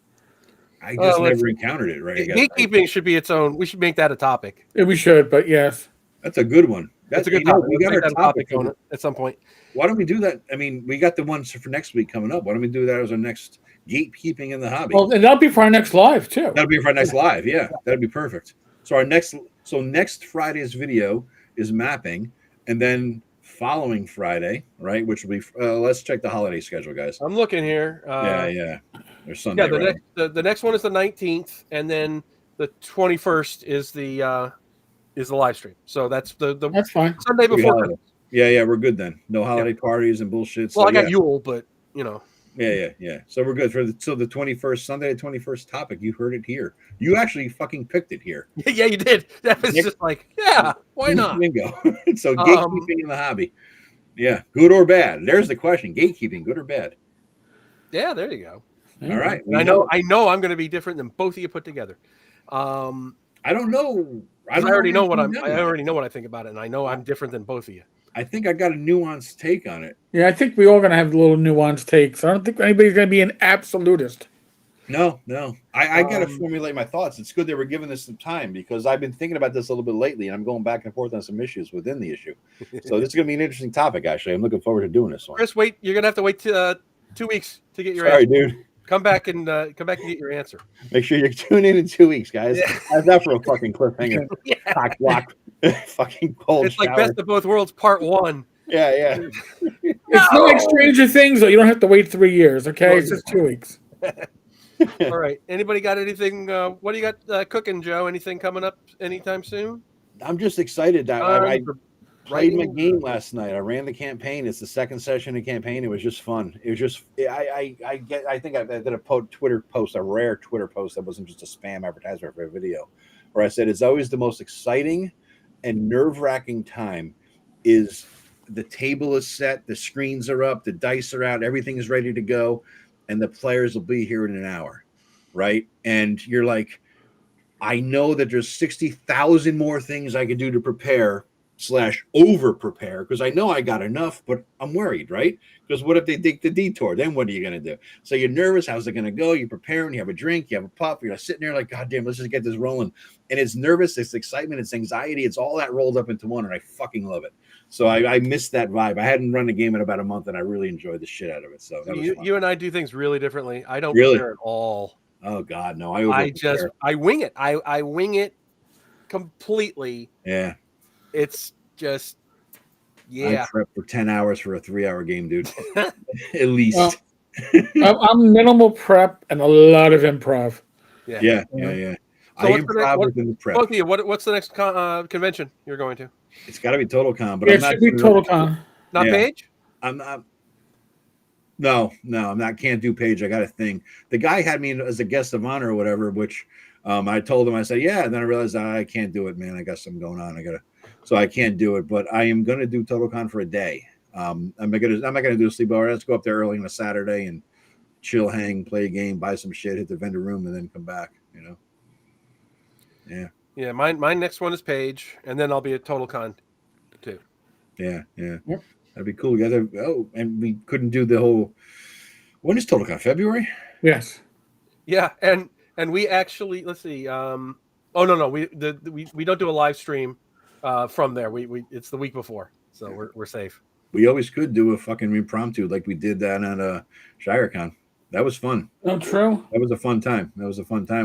I just never encountered it, right?
Gatekeeping should be its own. We should make that a topic.
Yeah, we should, but yes.
That's a good one.
That's a good topic. We got our topic on it at some point.
Why don't we do that? I mean, we got the ones for next week coming up. Why don't we do that as our next gatekeeping in the hobby?
Well, and that'll be for our next live, too.
That'll be for our next live, yeah. That'd be perfect. So next Friday's video is mapping, and then following Friday, right, which will be let's check the holiday schedule, guys.
I'm looking here.
Yeah. There's Sunday.
Yeah, the next one is the 19th, and then the 21st is the live stream. So that's
that's fine.
Sunday before.
Yeah, we're good then. No holiday parties and bullshit.
Well, I got Yule, but you know.
Yeah. So we're good for the 21st, Sunday, the 21st topic. You heard it here. You actually fucking picked it here.
Yeah, you did. That was just like, why not?
Bingo. So gatekeeping in the hobby. Yeah, good or bad? There's the question. Gatekeeping, good or bad?
Yeah, there you go.
All right.
I know I'm going to be different than both of you put together.
I don't know.
I already know what I think about it, and I know I'm different than both of you.
I think I got a nuanced take on it.
Yeah, I think we all going to have little nuanced takes. I don't think anybody's going to be an absolutist.
No. I got to formulate my thoughts. It's good that we're giving this some time because I've been thinking about this a little bit lately, and I'm going back and forth on some issues within the issue. So this is going to be an interesting topic, actually. I'm looking forward to doing this one.
Chris, wait. You're going to have to wait 2 weeks to get your
answer.
Sorry,
dude.
Come back and get your answer.
Make sure you tune in 2 weeks, guys. How's that for a fucking cliffhanger? Cock block, fucking cold.
It's like Best of Both Worlds Part 1.
Yeah.
It's not like Stranger Things, though. You don't have to wait 3 years, okay? It's just 2 weeks.
All right. Anybody got anything? What do you got cooking, Joe? Anything coming up anytime soon?
I'm just excited that I played my game last night. I ran the campaign. It's the second session of the campaign. It was just fun. It was just I think I did a Twitter post, a rare Twitter post that wasn't just a spam advertisement for a video, where I said it's always the most exciting and nerve-wracking time is the table is set, the screens are up, the dice are out, everything is ready to go, and the players will be here in an hour, right? And you're like, I know that there's 60,000 more things I could do to prepare / over prepare because I know I got enough, but I'm worried, right? Because what if they take the detour? Then what are you going to do? So you're nervous. How's it going to go? You're preparing. You have a drink. You have a puff. You're sitting there like, God damn, let's just get this rolling. And it's nervous. It's excitement. It's anxiety. It's all that rolled up into one, and I fucking love it. So I missed that vibe. I hadn't run a game in about a month, and I really enjoyed the shit out of it. So that was fun.
You and I do things really differently. I don't prepare at all.
Oh God, no!
I wing it. I wing it completely.
Yeah.
It's just,
I prep for 10 hours for a 3-hour game, dude. At least.
I'm minimal prep and a lot of improv.
Yeah.
So
I improv within the prep.
Both of you, what's the next convention you're going to?
It's got to be TotalCon, but
it should be TotalCon.
Not Page?
I'm not. No, I'm not. Can't do Page. I got a thing. The guy had me as a guest of honor or whatever, which I told him, I said, yeah. And then I realized I can't do it, man. I got something going on. So I can't do it, but I am going to do TotalCon for a day. I'm not going to do a sleepover. Let's go up there early on a Saturday and chill, hang, play a game, buy some shit, hit the vendor room, and then come back, Yeah.
Yeah. My next one is Page, and then I'll be at TotalCon too.
Yeah. That'd be cool. And we couldn't do the whole. When is TotalCon? February?
Yes.
Yeah, and we actually let's see. No, we don't do a live stream from there. We it's the week before, so we're safe.
We always could do a fucking impromptu like we did that at ShireCon. That was fun.
Oh, true.
That was a fun time.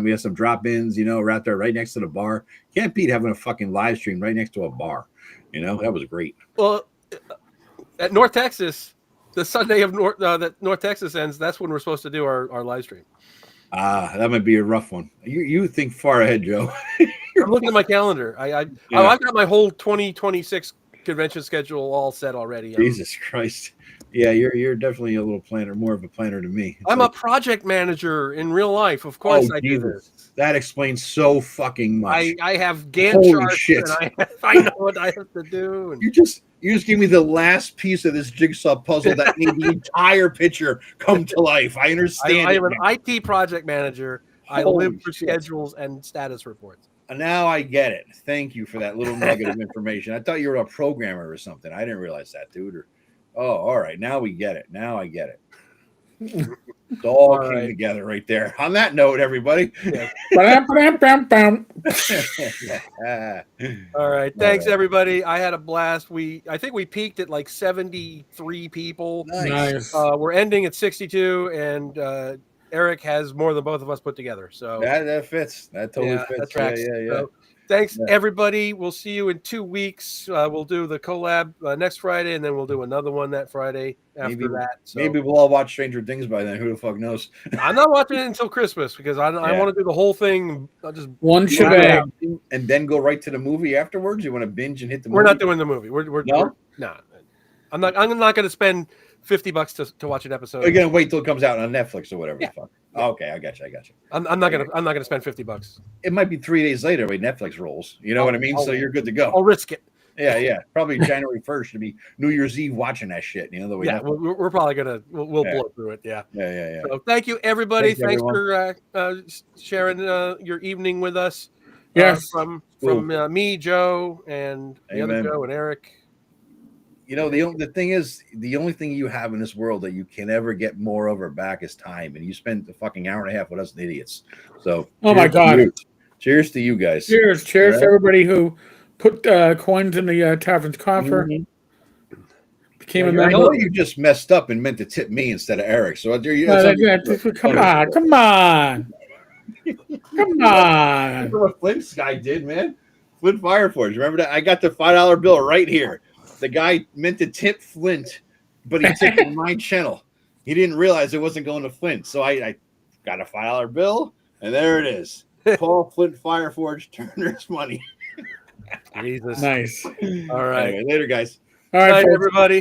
We had some drop-ins, we're out there right next to the bar. Can't beat having a fucking live stream right next to a bar. That was great.
Well, at North Texas, the Sunday of that North Texas ends, that's when we're supposed to do our live stream.
That might be a rough one. You think far ahead, Joe.
I'm looking at my calendar. I've got my whole 2026 convention schedule all set already.
Jesus Christ. Yeah, you're definitely a little planner, more of a planner than me.
I'm a project manager in real life. Of course I do this.
That explains so fucking much.
I have Gantt charts
shit.
And I know what I have to do. And...
You just give me the last piece of this jigsaw puzzle that made the entire picture come to life. I understand.
I am an IT project manager. I live for schedules and status reports.
Now I get it. Thank you for that little nugget of information. I thought you were a programmer or something. I didn't realize that, dude. All right. Now we get it. Now I get it. It all came together right there. On that note, everybody.
Yeah. All right. Thanks, everybody. I had a blast. I think we peaked at like 73 people.
Nice.
We're ending at 62, and Eric has more than both of us put together. So
that fits. That totally fits.
That tracks.
Yeah.
So, thanks, everybody. We'll see you in 2 weeks. We'll do the collab next Friday, and then we'll do another one that Friday after that. So.
Maybe we'll all watch Stranger Things by then. Who the fuck knows?
I'm not watching it until Christmas because I want to do the whole thing. I'll just
one shebang,
and then go right to the movie afterwards. You want to binge and hit the movie?
We're not doing the movie. No. I'm not going to spend $50 to watch an episode.
You're gonna wait till it comes out on Netflix or whatever.
Yeah.
The fuck. Okay, I got you.
I'm not gonna spend $50.
It might be 3 days later when Netflix rolls. You know what I mean? So you're good to go.
I'll risk it.
Yeah. Probably January 1st to be New Year's Eve watching that shit. You know the way.
Yeah, we're probably gonna we'll blow through it. Yeah. So thank you, everybody. Thanks for sharing your evening with us.
Yes.
From me, Joe, and the other Joe and Eric.
You know, the thing is, the only thing you have in this world that you can ever get more of or back is time. And you spent the fucking hour and a half with us idiots. So,
my God.
Cheers to you guys.
Cheers to everybody who put coins in the tavern's coffer.
Mm-hmm.
Became a member.
I know you just messed up and meant to tip me instead of Eric. So,
come on.
That's what Flint's guy did, man. Flint Fireforge. Remember that? I got the $5 bill right here. The guy meant to tip Flint, but he tipped my channel. He didn't realize it wasn't going to Flint. So I got a $5 bill, and there it is. Paul Flint Fireforge Turner's money.
Jesus.
Nice.
All right.
Anyway, later, guys.
All right,
everybody.